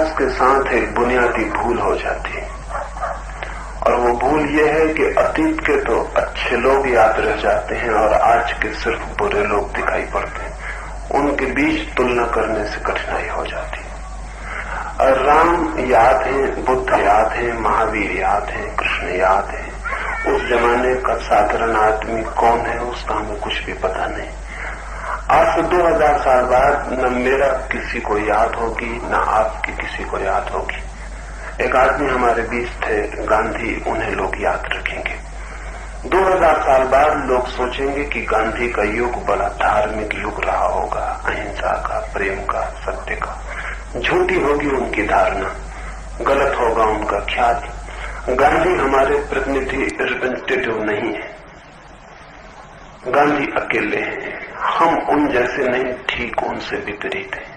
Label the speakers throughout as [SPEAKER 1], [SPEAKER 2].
[SPEAKER 1] इतिहास के साथ एक बुनियादी भूल हो जाती है, और वो भूल ये है कि अतीत के तो अच्छे लोग याद रह जाते हैं और आज के सिर्फ बुरे लोग दिखाई पड़ते हैं। उनके बीच तुलना करने से कठिनाई हो जाती है। और राम याद है, बुद्ध याद है, महावीर याद है, कृष्ण याद है। उस जमाने का साधारण आदमी कौन है उसका हमें कुछ भी पता नहीं। आज से 2000 साल बाद न मेरा किसी को याद होगी, न आपकी किसी को याद होगी। एक आदमी हमारे बीच थे, गांधी, उन्हें लोग याद रखेंगे। 2000 साल बाद लोग सोचेंगे कि गांधी का युग बड़ा धार्मिक युग रहा होगा, अहिंसा का, प्रेम का, सत्य का। झूठी होगी उनकी धारणा, गलत होगा उनका ख्याल। गांधी हमारे प्रतिनिधि रिप्रेजेंटेटिव नहीं है, गांधी अकेले हैं। हम उन जैसे नहीं, ठीक उनसे विपरीत हैं।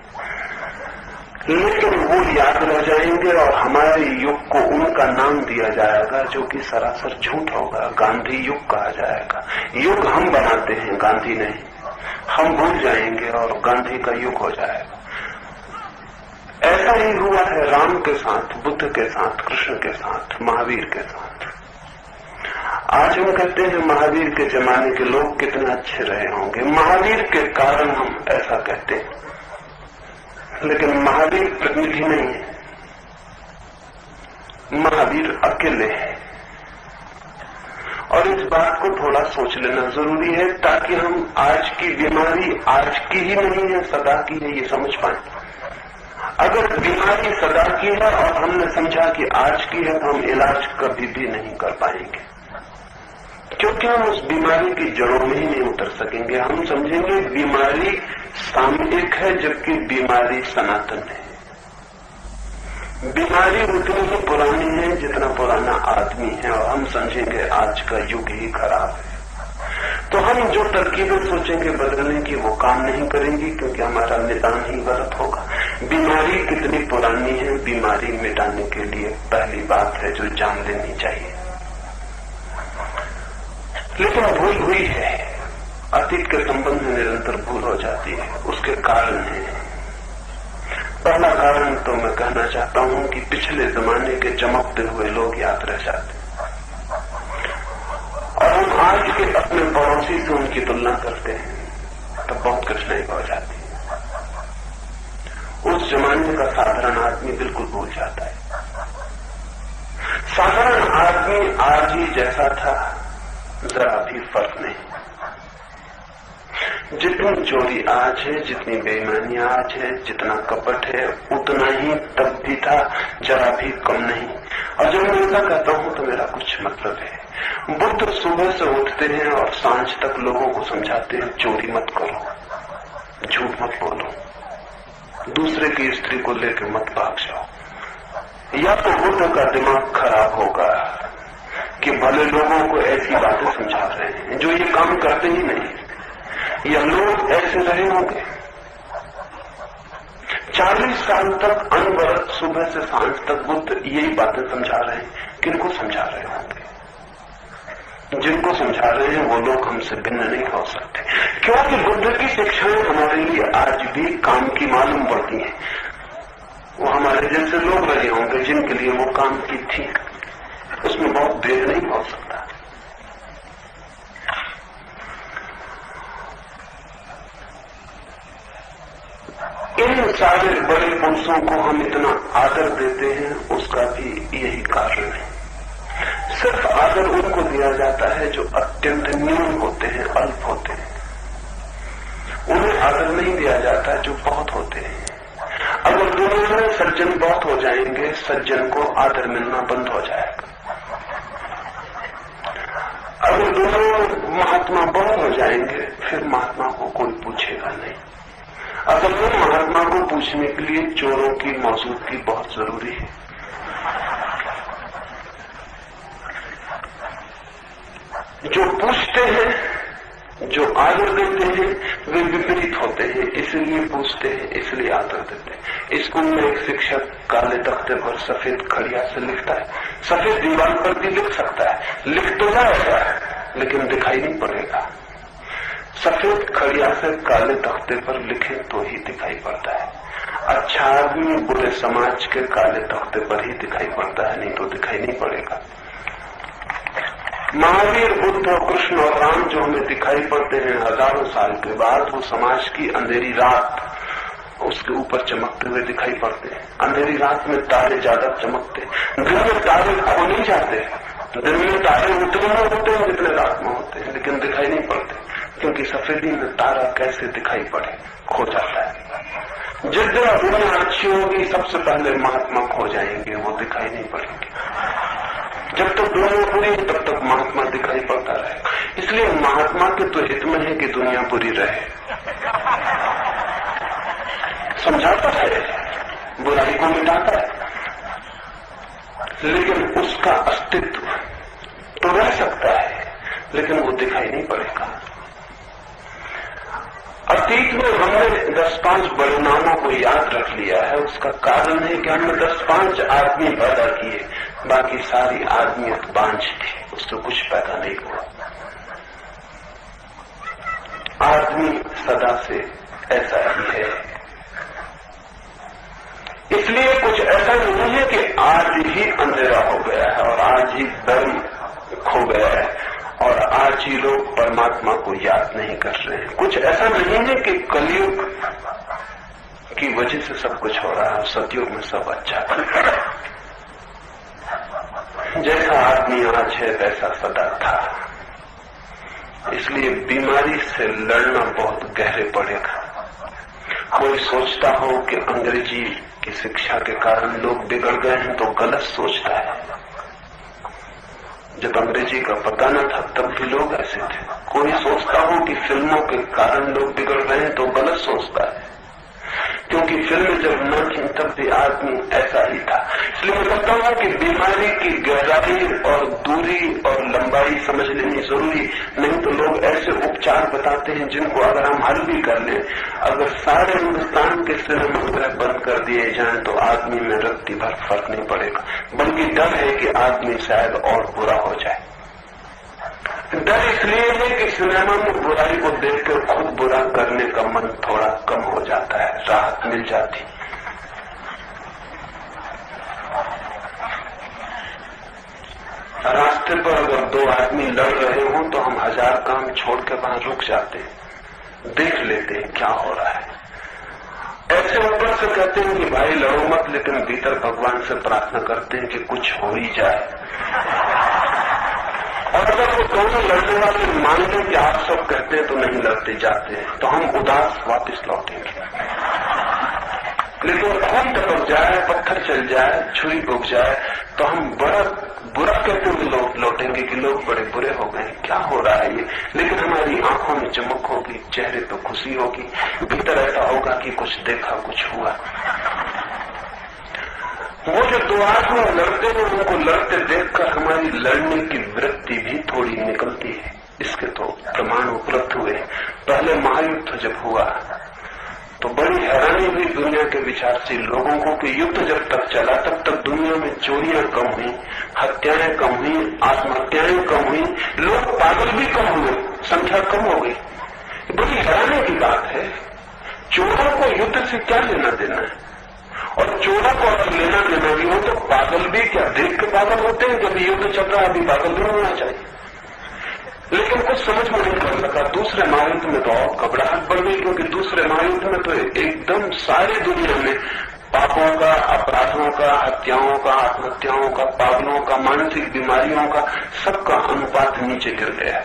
[SPEAKER 1] लेकिन वो याद रह जाएंगे और हमारे युग को उनका नाम दिया जाएगा जो कि सरासर झूठ होगा। गांधी युग कहा जाएगा। युग हम बनाते हैं, गांधी नहीं। हम भूल जाएंगे और गांधी का युग हो जाएगा। ऐसा ही हुआ है राम के साथ, बुद्ध के साथ, कृष्ण के साथ, महावीर के साथ। आज हम कहते हैं महावीर के जमाने के लोग कितने अच्छे रहे होंगे। महावीर के कारण हम ऐसा कहते हैं, लेकिन महावीर प्रतिनिधि नहीं है, महावीर अकेले है। और इस बात को थोड़ा सोच लेना जरूरी है ताकि हम आज की बीमारी आज की ही नहीं है, सदा की है, ये समझ पाए। अगर बीमारी सदा की है और हमने समझा कि आज की है तो हम इलाज कभी भी नहीं कर पाएंगे, क्योंकि हम उस बीमारी की जड़ों में ही नहीं उतर सकेंगे। हम समझेंगे बीमारी सामयिक है जबकि बीमारी सनातन है। बीमारी उतनी ही पुरानी है जितना पुराना आदमी है, और हम समझेंगे आज का युग ही खराब है। तो हम जो तरकीबें सोचेंगे बदलने की वो काम नहीं करेंगी, क्योंकि हमारा निदान ही गलत होगा। बीमारी कितनी पुरानी है, बीमारी मिटाने के लिए पहली बात है जो जान लेनी चाहिए। लेकिन भूल हुई है, अतीत के संबंध में निरंतर भूल हो जाती है। उसके कारण है, पहला कारण तो मैं कहना चाहता हूं कि पिछले जमाने के चमकते हुए लोग याद रह जाते, और हम आज के अपने पड़ोसी से उनकी तुलना करते हैं तो बहुत कठिनाई हो जाती है। उस जमाने का साधारण आदमी बिल्कुल भूल जाता है। साधारण आदमी आज ही जैसा था, जरा भी फर्क नहीं। जितनी चोरी आज है, जितनी बेईमानी आज है, जितना कपट है, उतना ही तब भी था, जरा भी कम नहीं। और जब मैं ऐसा कहता हूं तो मेरा कुछ मतलब है। बुद्ध सुबह से उठते हैं और सांझ तक लोगों को समझाते हैं, चोरी मत करो, झूठ मत बोलो, दूसरे की स्त्री को लेकर मत भाग जाओ। या तो बुद्ध का दिमाग खराब होगा कि भले लोगों को ऐसी बातें समझा रहे हैं जो ये काम करते ही नहीं, या लोग ऐसे रहे होंगे 40 साल तक, अनवरत सुबह से सांझ तक बुद्ध यही बातें समझा रहे हैं। किनको समझा रहे होंगे? जिनको समझा रहे हैं वो लोग हमसे भिन्न नहीं हो सकते, क्योंकि बुद्ध की शिक्षाएं हमारे लिए आज भी काम की मालूम पड़ती हैं। वो हमारे जैसे लोग रहे होंगे जिनके लिए वो काम की थी, उसमें बहुत भेद नहीं हो सकता। इन सारे बड़े पुरुषों को हम इतना आदर देते हैं, उसका भी यही कारण है। सिर्फ आदर उनको दिया जाता है जो अत्यंत न्यून होते हैं, अल्प होते हैं। उन्हें आदर नहीं दिया जाता जो बहुत होते हैं। अगर दुनिया में सज्जन बहुत हो जाएंगे, सज्जन को आदर मिलना बंद हो जाएगा। अगर दुनिया में महात्मा बहुत हो जाएंगे, फिर महात्मा को कोई पूछेगा नहीं। असल में महात्मा को पूछने के लिए चोरों की मौजूदगी बहुत जरूरी है। जो पूछते हैं, जो आदर देते हैं, वे विपरीत होते हैं, इसलिए पूछते हैं, इसलिए आदर देते हैं। स्कूल में एक शिक्षक काले तख्ते पर सफेद खड़िया से लिखता है, सफेद दीवार पर भी लिख सकता है, लिख तो जाएगा लेकिन दिखाई नहीं पड़ेगा। सफेद खड़िया से काले तख्ते पर लिखे तो ही दिखाई पड़ता है। अच्छा आदमी बुरे समाज के काले तख्ते पर ही दिखाई पड़ता है, नहीं तो दिखाई नहीं पड़ेगा। महावीर, बुद्ध और कृष्ण और राम जो हमें दिखाई पड़ते हैं हजारों साल के बाद, वो समाज की अंधेरी रात उसके ऊपर चमकते हुए दिखाई पड़ते हैं। अंधेरी रात में तारे ज्यादा चमकते, दिन में तारे खो नहीं जाते। दिन में तारे उतने में होते हैं जितने रात में होते हैं, लेकिन दिखाई नहीं पड़ते, क्योंकि सफेदी में तारा कैसे दिखाई पड़े, खो जाता है। जिस दिन दुनिया अच्छी होगी सबसे पहले महात्मा खो जाएंगे, वो दिखाई नहीं पड़ेंगे। जब तक दुनिया बुरी है तब तक महात्मा दिखाई पड़ता रहे। इसलिए महात्मा के तो हित में है कि दुनिया बुरी रहे, समझाता है, बुराई को मिटाता है, लेकिन उसका अस्तित्व तो रह सकता है, लेकिन वो दिखाई नहीं पड़ेगा। अतीत में हमने 10-5 बड़े नामों को याद रख लिया है। उसका कारण है कि हमने 10-5 आदमी पैदा किए, बाकी सारी आदमियत बांझ थी, उससे कुछ पैदा नहीं हुआ। आदमी सदा से ऐसा ही है। इसलिए कुछ ऐसा नहीं है कि आज ही अंधेरा हो गया है और आज ही धर्म खो गया है और आज ही लोग परमात्मा को याद नहीं कर रहे हैं। कुछ ऐसा नहीं है कि कलयुग की वजह से सब कुछ हो रहा है, सतयुग में सब अच्छा था। जैसा आदमी आज है वैसा सदा था। इसलिए बीमारी से लड़ना बहुत गहरे पड़ेगा। कोई सोचता हो कि अंग्रेजी की शिक्षा के कारण लोग बिगड़ गए हैं तो गलत सोचता है। जब अंग्रेजी का पता न था तब भी लोग ऐसे थे। कोई सोचता हो कि फिल्मों के कारण लोग बिगड़ रहे हैं तो गलत सोचता है, क्योंकि फिल्में जब न थी तब भी आदमी ऐसा ही था। इसलिए मैं कहता हूं कि बीमारी की गहराई और दूरी और लंबाई समझ लेनी जरूरी, नहीं तो लोग ऐसे उपचार बताते हैं जिनको अगर हम हल भी कर लें, अगर सारे हिंदुस्तान के सिनेमा बंद कर दिए जाएं तो आदमी में रत्ती भर फर्क नहीं पड़ेगा, बल्कि डर है कि आदमी शायद और बुरा हो जाए। डर इसलिए है कि सिनेमा में बुराई को देखकर खुद बुरा करने का मन थोड़ा कम हो जाता है, राहत मिल जाती। रास्ते पर अगर 2 आदमी लड़ रहे हों तो हम 1000 काम छोड़ के वहां रुक जाते हैं, देख लेते हैं क्या हो रहा है। ऐसे ऊपर से कहते हैं कि भाई लड़ो मत, लेकिन भीतर भगवान से प्रार्थना करते हैं कि कुछ हो ही जाए। और अगर वो दोनों लड़ने वाले मान लें कि आप सब कहते हैं तो नहीं लड़ते जाते हैं, तो हम उदास वापस लौटेंगे। लेकिन खून टपक जाए, पत्थर चल जाए, छुरी भुक जाए तो हम बड़ा बुरा कहते हुए लौटेंगे कि लोग बड़े बुरे हो गए, क्या हो रहा है ये। लेकिन हमारी आंखों में चमक होगी, चेहरे पे खुशी होगी, भीतर ऐसा होगा कि कुछ देखा, कुछ हुआ। वो जो 2 आदमी लड़ते हैं उनको लड़ते देखकर हमारी लड़ने की वृत्ति भी थोड़ी निकलती है। इसके तो प्रमाण उपलब्ध हुए। पहले महायुद्ध जब हुआ तो बड़ी हैरानी हुई दुनिया के विचारशील लोगों को कि युद्ध जब तक चला तब तक दुनिया में चोरियां कम हुई, हत्याएं कम हुई, आत्महत्याएं कम हुई, लोग पागल भी कम हुए, संख्या कम हो गई। बड़ी हैरानी की बात है। चोरों को युद्ध से क्या लेना देना है, और चोरों को अगर लेना देना भी हो तो पागल भी क्या देख के पागल होते हैं। जब युद्ध चल रहा है अभी पागल नहीं होना चाहिए, लेकिन कुछ समझ में नहीं पड़ सका। दूसरे महायुद्ध में तो और घबराहट बढ़ गई, क्योंकि दूसरे महायुद्ध में तो एकदम सारी दुनिया में पापों का, अपराधों का, हत्याओं का, आत्महत्याओं का, पागलों का, मानसिक बीमारियों का, सबका अनुपात नीचे गिर गया।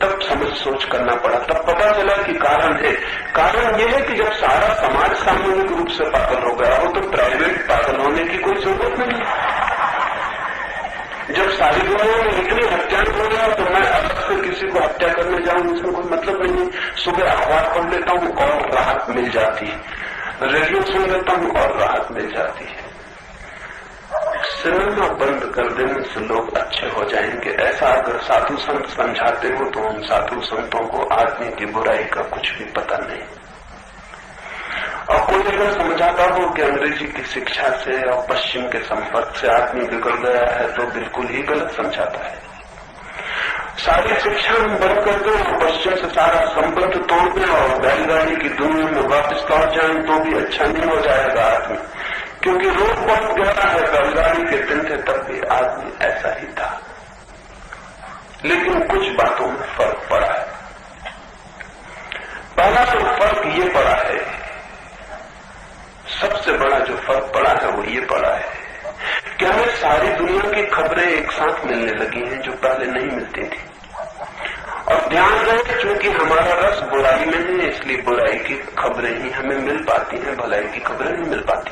[SPEAKER 1] तब समझ सोच करना पड़ा, तब पता चला कि कारण है। कारण यह है कि जब सारा समाज सामूहिक रूप से पागल हो गया हो तो प्राइवेट पागल होने की कोई जरूरत नहीं है। जब सारी दुनिया में इतनी हत्याएं हो रही हो तो मैं अलग से किसी को हत्या करने जाऊं इसमें कोई मतलब नहीं है। सुबह अखबार पढ़ लेता हूं और राहत मिल जाती है, रेडियो सुन लेता हूं और राहत मिल जाती है। सिनेमा बंद कर देने से लोग अच्छे हो जाएंगे, ऐसा अगर साधु संत समझाते हो तो उन साधु संतों को आदमी की बुराई का कुछ भी पता नहीं। और कोई अगर समझाता हो कि अंग्रेजी की शिक्षा से और पश्चिम के संपर्क से आदमी बिगड़ गया है तो बिल्कुल ही गलत समझाता है। सारी शिक्षा हम बंद कर दें और पश्चिम से सारा संबंध तोड़ दें और बैलगाड़ी की दुनिया में वापस लौट जाएं तो भी अच्छा नहीं हो जाएगा आदमी, क्योंकि रोग बहुत गहरा है। बैलगाड़ी के दिन थे तब भी आदमी ऐसा ही था, लेकिन कुछ बातों में फर्क पड़ा है। पहला तो फर्क ये पड़ा है, सबसे बड़ा जो फर्क पड़ा है वो ये पड़ा है कि हमें सारी दुनिया की खबरें एक साथ मिलने लगी हैं जो पहले नहीं मिलती थी। और ध्यान रहे, चूंकि हमारा रस बुराई में है इसलिए बुराई की खबरें ही हमें मिल पाती हैं, भलाई की खबरें नहीं मिल पाती।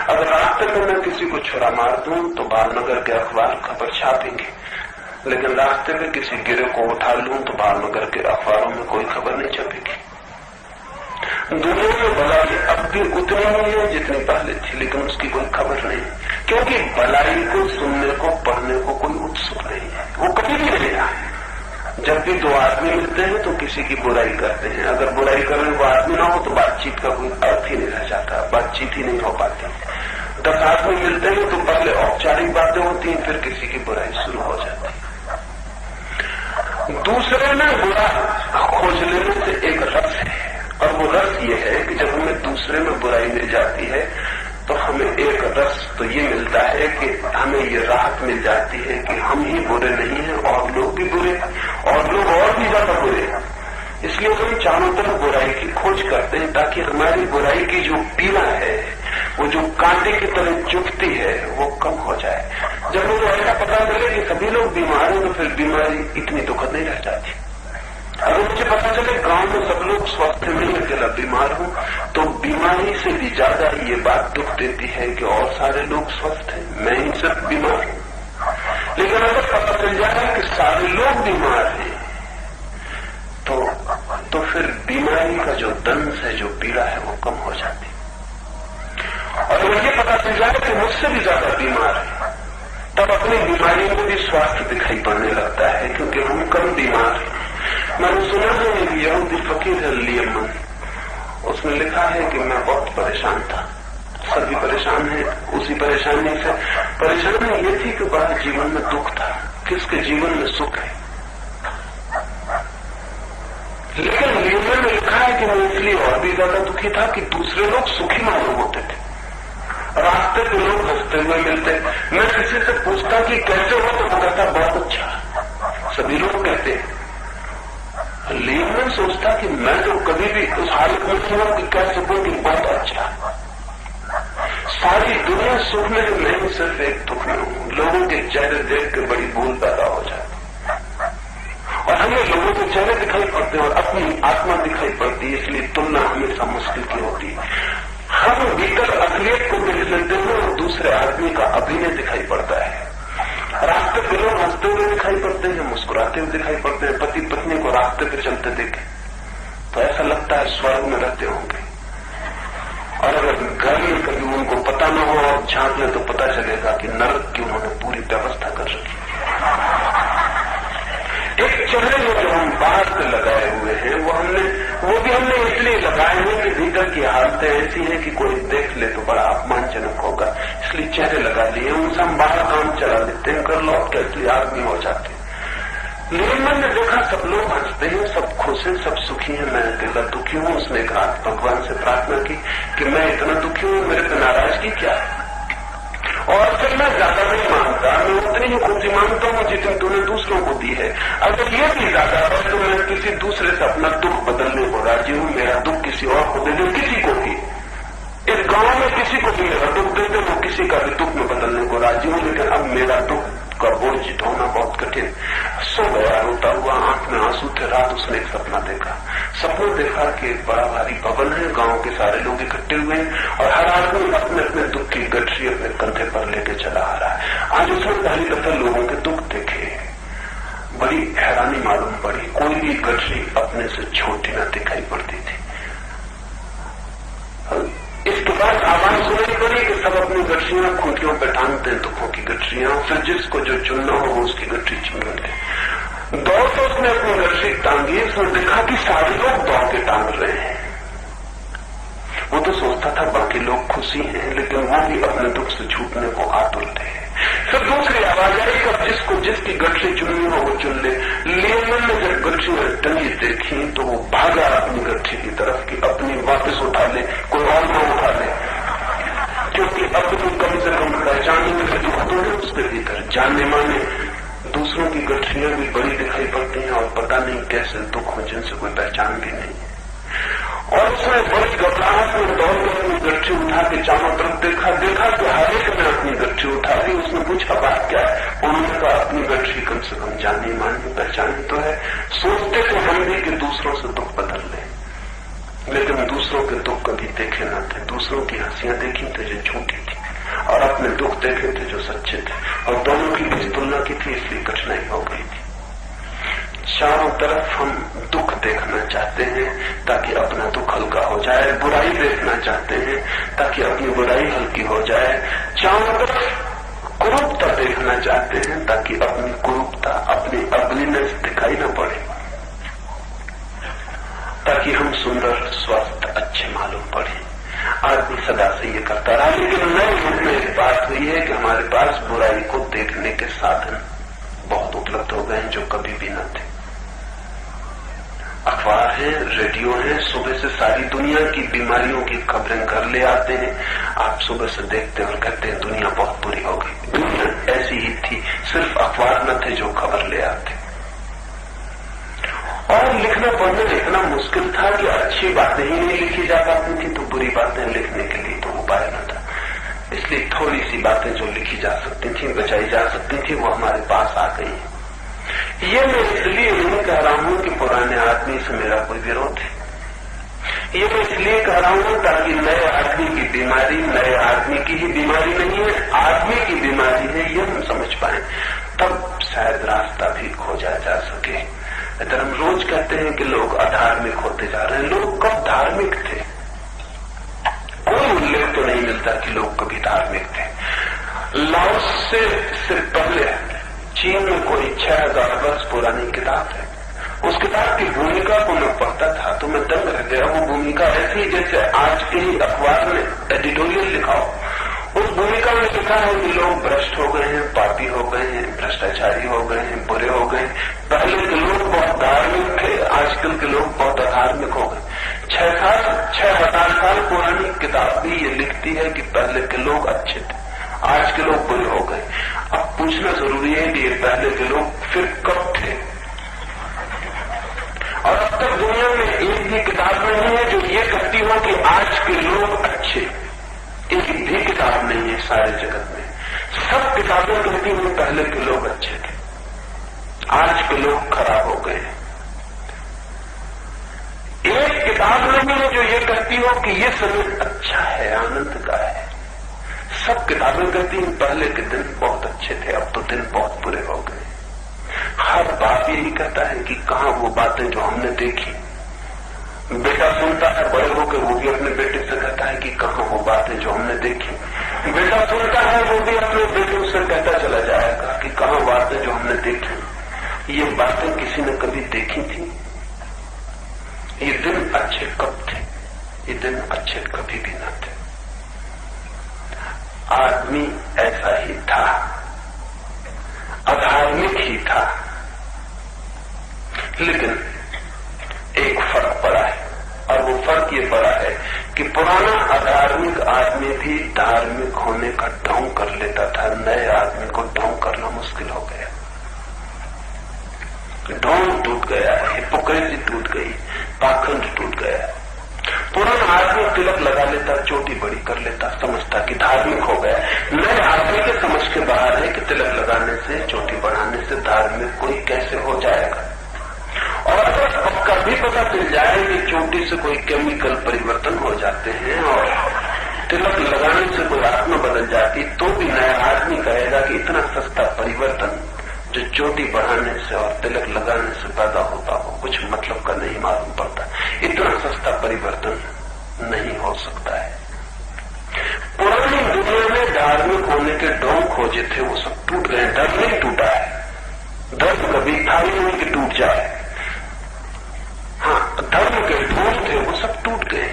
[SPEAKER 1] अगर रास्ते में मैं किसी को छुरा मार दूं तो भावनगर के अखबार खबर छापेंगे, लेकिन रास्ते में किसी गिरे को उठा लूं तो भावनगर के अखबारों में कोई खबर नहीं छपेगी। दुनिया में भलाई अब भी उतनी ही है जितनी पहले थी, लेकिन उसकी कोई खबर नहीं, क्योंकि भलाई को सुनने को पढ़ने को कोई उत्सुक नहीं है, वो कभी भी नहीं रहा है। जब भी दो आदमी मिलते हैं तो किसी की बुराई करते हैं, अगर बुराई करने वो आदमी ना हो तो बातचीत का कोई अर्थ ही नहीं रह जाता, बातचीत ही नहीं हो पाती। 10 आदमी मिलते हैं तो पहले औपचारिक बातें होती हैं, फिर किसी की बुराई शुरू हो जाती है। दूसरे में बुरा खोज लेने से एक रस है, और वो रस ये है कि जब हमें दूसरे में बुराई मिल जाती है तो हमें एक रस तो ये मिलता है कि हमें ये राहत मिल जाती है कि हम ही बुरे नहीं हैं और लोग भी बुरे, और लोग और भी ज्यादा बुरे। इसलिए हम चारों तरफ बुराई की खोज करते हैं ताकि हमारी बुराई की जो पीड़ा है, वो जो कांटे की तरह चुभती है, वो कम हो जाए। जब मुझे ऐसा पता चले कि सभी लोग बीमार हैं तो फिर बीमारी इतनी दुखद नहीं रह जाती। अगर मुझे पता चले गांव में सब लोग स्वस्थ नहीं, अकेला बीमार हूं, तो बीमारी से भी ज्यादा ये बात दुख देती है कि और सारे लोग स्वस्थ हैं, मैं ही सिर्फ बीमार हूं। लेकिन अगर पता चल जाए कि सारे लोग बीमार हैं तो फिर बीमारी का जो दंश है, जो पीड़ा है, वो कम हो जाती। और अगर ये पता चल जाए कि मुझसे भी ज्यादा बीमार है, तब अपनी बीमारी में भी स्वास्थ्य दिखाई पड़ने लगता है, क्योंकि हम कम बीमार हैं। मैंने सुना है एक यहूदी फकीर है लियमन, उसने लिखा है कि मैं बहुत परेशान था, सभी परेशान हैं उसी परेशानी से। परेशानी ये थी कि बड़ा जीवन में दुख था, किसके जीवन में सुख है। लेकिन लियमन ने लिखा है कि मैं इसलिए और भी ज्यादा दुखी था कि दूसरे लोग सुखी मालूम होते थे, रास्ते पे लोग हंसते हुए मिलते। मैं किसी से पूछता कि कैसे हो तो वो कहता बहुत अच्छा, सभी लोग कहते हैं। लेकिन सोचता कि मैं तो कभी भी उस हालत में नहीं हूं कि कह सकूं कि बहुत अच्छा। सारी दुनिया सुख में है, मैं ही सिर्फ एक दुख में हूं। लोगों के चेहरे देख के बड़ी भूल पैदा हो जाती, और हमें लोगों के चेहरे दिखाई पड़ते हैं और अपनी आत्मा दिखाई पड़ती है, इसलिए तुलना हमेशा मुश्किल की होती है। हम भीतर असलियत को देख लेते हैं और दूसरे आदमी का अभिनय दिखाई पड़ता है। रास्ते पे लोग हंसते हुए दिखाई पड़ते हैं, मुस्कुराते हुए दिखाई पड़ते हैं। पति पत्नी को रास्ते पे चलते देखे तो ऐसा लगता है स्वर्ग में रहते होंगे, और अगर घर में कभी उनको पता न हो और झांक ले तो पता चलेगा कि नरक की उन्होंने पूरी व्यवस्था कर रखी। एक चेहरे जो हम बाहर से लगाए हुए हैं वो भी हमने इसलिए लगाए हैं कि भीतर की हालतें ऐसी हैं कि कोई देख ले तो बड़ा अपमानजनक होगा, इसलिए चेहरे लगा लिए। उनसे हम बाहर काम चला लेते हैं, घर लौट के इसलिए आदमी हो जाते हैं। लेकिन मैंने देखा सब लोग हंसते हैं, सब खुश हैं, सब सुखी हैं, मैं अकेला दुखी हूं। उसने एक रात भगवान से प्रार्थना की कि मैं इतना दुखी हूं, मेरे पे नाराजगी क्या है। और फिर मैं ज्यादा नहीं मांगता, मैं उतनी ही खुशी मांगता हूं जितनी तूने दूसरों को दी है। अगर ये भी ज्यादा है तो मैं किसी दूसरे से अपना दुख बदलने को राजी हूं। मेरा दुख किसी और को दे दे, किसी को भी। इस गांव में किसी को भी मेरा दुख दे दे, वो किसी का भी दुख में बदलने को राजी हूं। लेकिन अब मेरा दुख का बोझ ढोना बहुत कठिन। सो गया रोता हुआ, आंख में आंसू थे। रात उसने एक सपना देखा। सपना देखा कि एक बड़ा भारी भवन है, गांव के सारे लोग इकट्ठे हुए हैं और हर आदमी अपने अपने दुख की गठरी अपने कंधे पर लेके चला आ रहा है। आज उसने पहली दफा लोगों के दुख देखे, बड़ी हैरानी मालूम पड़ी। कोई भी गठरी अपने से छोटी न दिखाई पड़ती थी। इसके बाद आवाज सुनाई पड़ी कि सब अपनी गठरियां खूंटियों पर टांगते हैं, दुखों की गठरियां। फिर जिसको जो चुनना हो वो उसकी गठरी चुन ले। दौड़ तो उसने अपनी गठरी टांगी, उसने देखा कि सारे लोग दौड़ के टांग रहे हैं। वो तो सोचता था बाकी लोग खुशी हैं, लेकिन वो भी अपने दुख से छूटने को आतुर थे। फिर दूसरी आवाज आई कि अब जिसको जिसकी गठरी चुननी हो वो चुन ले। वो भागा अपनी गठरी की तरफ कि अपनी वापस उठा ले, कोई और ना उठा ले, क्योंकि अपनी कम से कम पहचानने के दुख तो है उसके भीतर। जानने माने दूसरों की गठरियां भी बड़ी दिखाई पड़ती हैं और पता नहीं कैसे दुख हो जिनसे कोई पहचान भी नहीं। और उसने बड़ी घबराहट में दौड़ कर अपनी गठरी उठा के चारों तरफ देखा कि हर एक ने अपनी गठरी उठा ली। उसने पूछा बात क्या है? उन्होंने कहा अपनी गठरी कम से कम जानी मानी पहचानी तो है। सोचते थे हम भी कि दूसरों से दुख बदल ले, लेकिन दूसरों के दुख कभी देखे न थे। दूसरों की हंसियां देखी थे जो झूठी थी और अपने दुख देखे थे जो सच्चे थे, और दोनों की बीच तुलना की थी, इसलिए कठिनाई हो गई थी। चारों तरफ हम दुख देखना चाहते हैं ताकि अपना दुख हल्का हो जाए, बुराई देखना चाहते हैं ताकि अपनी बुराई हल्की हो जाए, चारों तरफ कुरूपता देखना चाहते हैं ताकि अपनी कुरूपता, अपनी अगलीनेस दिखाई न पड़े, ताकि हम सुंदर, स्वस्थ, अच्छे मालूम पड़े। आदमी सदा से ये करता रहा, लेकिन नए युग में एक बात हुई है कि हमारे पास बुराई को देखने के साधन बहुत उपलब्ध हो गए हैं जो कभी भी न थे। अखबार है, रेडियो है, सुबह से सारी दुनिया की बीमारियों की खबरें घर ले आते हैं। आप सुबह से देखते और कहते हैं दुनिया बहुत बुरी हो गई। दुनिया ऐसी ही थी, सिर्फ अखबार न थे जो खबर ले आते। और लिखना पढ़ना इतना मुश्किल था कि अच्छी बातें ही नहीं लिखी जा पाती थी, तो बुरी बातें लिखने के लिए तो उपाय न था। इसलिए थोड़ी सी बातें जो लिखी जा सकती थी, बचाई जा सकती थी, वो हमारे पास आ गई। ये मैं इसलिए नहीं कह रहा हूं कि पुराने आदमी से मेरा कोई विरोध है। ये मैं इसलिए कह रहा हूं ताकि नए आदमी की बीमारी नए आदमी की ही बीमारी नहीं है, आदमी की बीमारी है, ये हम समझ पाए, तब शायद रास्ता भी खोजा जा सके। अगर हम रोज कहते हैं कि लोग अधार्मिक होते जा रहे हैं, लोग कब धार्मिक थे? कोई उल्लेख तो नहीं मिलता कि लोग कभी धार्मिक थे। लाओस से पहले चीन में कोई 6000 वर्ष पुरानी किताब है। उस किताब की भूमिका को मैं पढ़ता था तो मैं दंग रह गया। वो भूमिका ऐसी जैसे आज के ही अखबार में एडिटोरियल लिखा हो। उस भूमिका में लिखा है कि लोग भ्रष्ट हो गए हैं, पापी हो गए हैं, भ्रष्टाचारी हो गए हैं, बुरे हो गए। पहले के लोग बहुत धार्मिक थे, आजकल के लोग बहुत अधार्मिक हो गए। 6000 साल पुरानी किताब भी ये लिखती है कि पहले के लोग अच्छे थे, आज के लोग बुरे हो गए। अब पूछना जरूरी है कि ये पहले के लोग फिर कब थे? और अब तक दुनिया में एक भी किताब नहीं है जो ये कहती हो कि आज के लोग अच्छे। एक भी किताब नहीं है सारे जगत में। सब किताबें कहती हैं पहले के लोग अच्छे थे, आज के लोग खराब हो गए। एक किताब नहीं है जो ये कहती हो कि ये समय अच्छा है, आनंद का है। सब किताबें कहती हैं पहले के दिन बहुत अच्छे थे, अब तो दिन बहुत बुरे हो गए। हर बाप यही कहता है कि कहां वो बातें जो हमने देखी। बेटा सुनता है बड़े होकर, वो भी अपने बेटे से कहता है कि कहां वो बातें जो हमने देखी। बेटा सुनता है, वो भी अपने बेटे से कहता चला जाएगा कि कहां बातें जो हमने देखी। ये बातें किसी ने कभी देखी थी? ये दिन अच्छे कब थे? ये दिन अच्छे कभी भी न थे। आदमी ऐसा ही था, अधार्मिक ही था, लेकिन एक फर्क पड़ा है। और वो फर्क ये पड़ा है कि पुराना अधार्मिक आदमी भी धार्मिक होने का ढोंग कर लेता था, नए आदमी को ढोंग करना मुश्किल हो गया। ढोंग टूट गया, हिपोक्रेसी टूट गई, पाखंड टूट गया। पुराना आदमी तिलक लगा लेता, चोटी बड़ी कर लेता, समझता कि धार्मिक हो गया। नए आदमी के समझ के बाहर है कि तिलक लगाने से, चोटी बढ़ाने से धार्मिक कोई कैसे हो जाएगा। और अगर पक्का भी पता चल जाए कि चोटी से कोई केमिकल परिवर्तन हो जाते हैं और तिलक लगाने से कोई आत्मा बदल जाती, तो भी नया आदमी कहेगा कि इतना सस्ता परिवर्तन जो चोटी बढ़ाने से और तिलक लगाने से पैदा होता हो, कुछ मतलब का नहीं मालूम पड़ता। इतना सस्ता परिवर्तन नहीं हो सकता है। पुरानी दुनिया में धार्मिक होने के ढोंग खोजे थे, वो सब टूट गए। धर्म नहीं टूटा है, धर्म कभी था ही नहीं कि टूट जाए। हाँ, धर्म के ढोंग थे, वो सब टूट गए।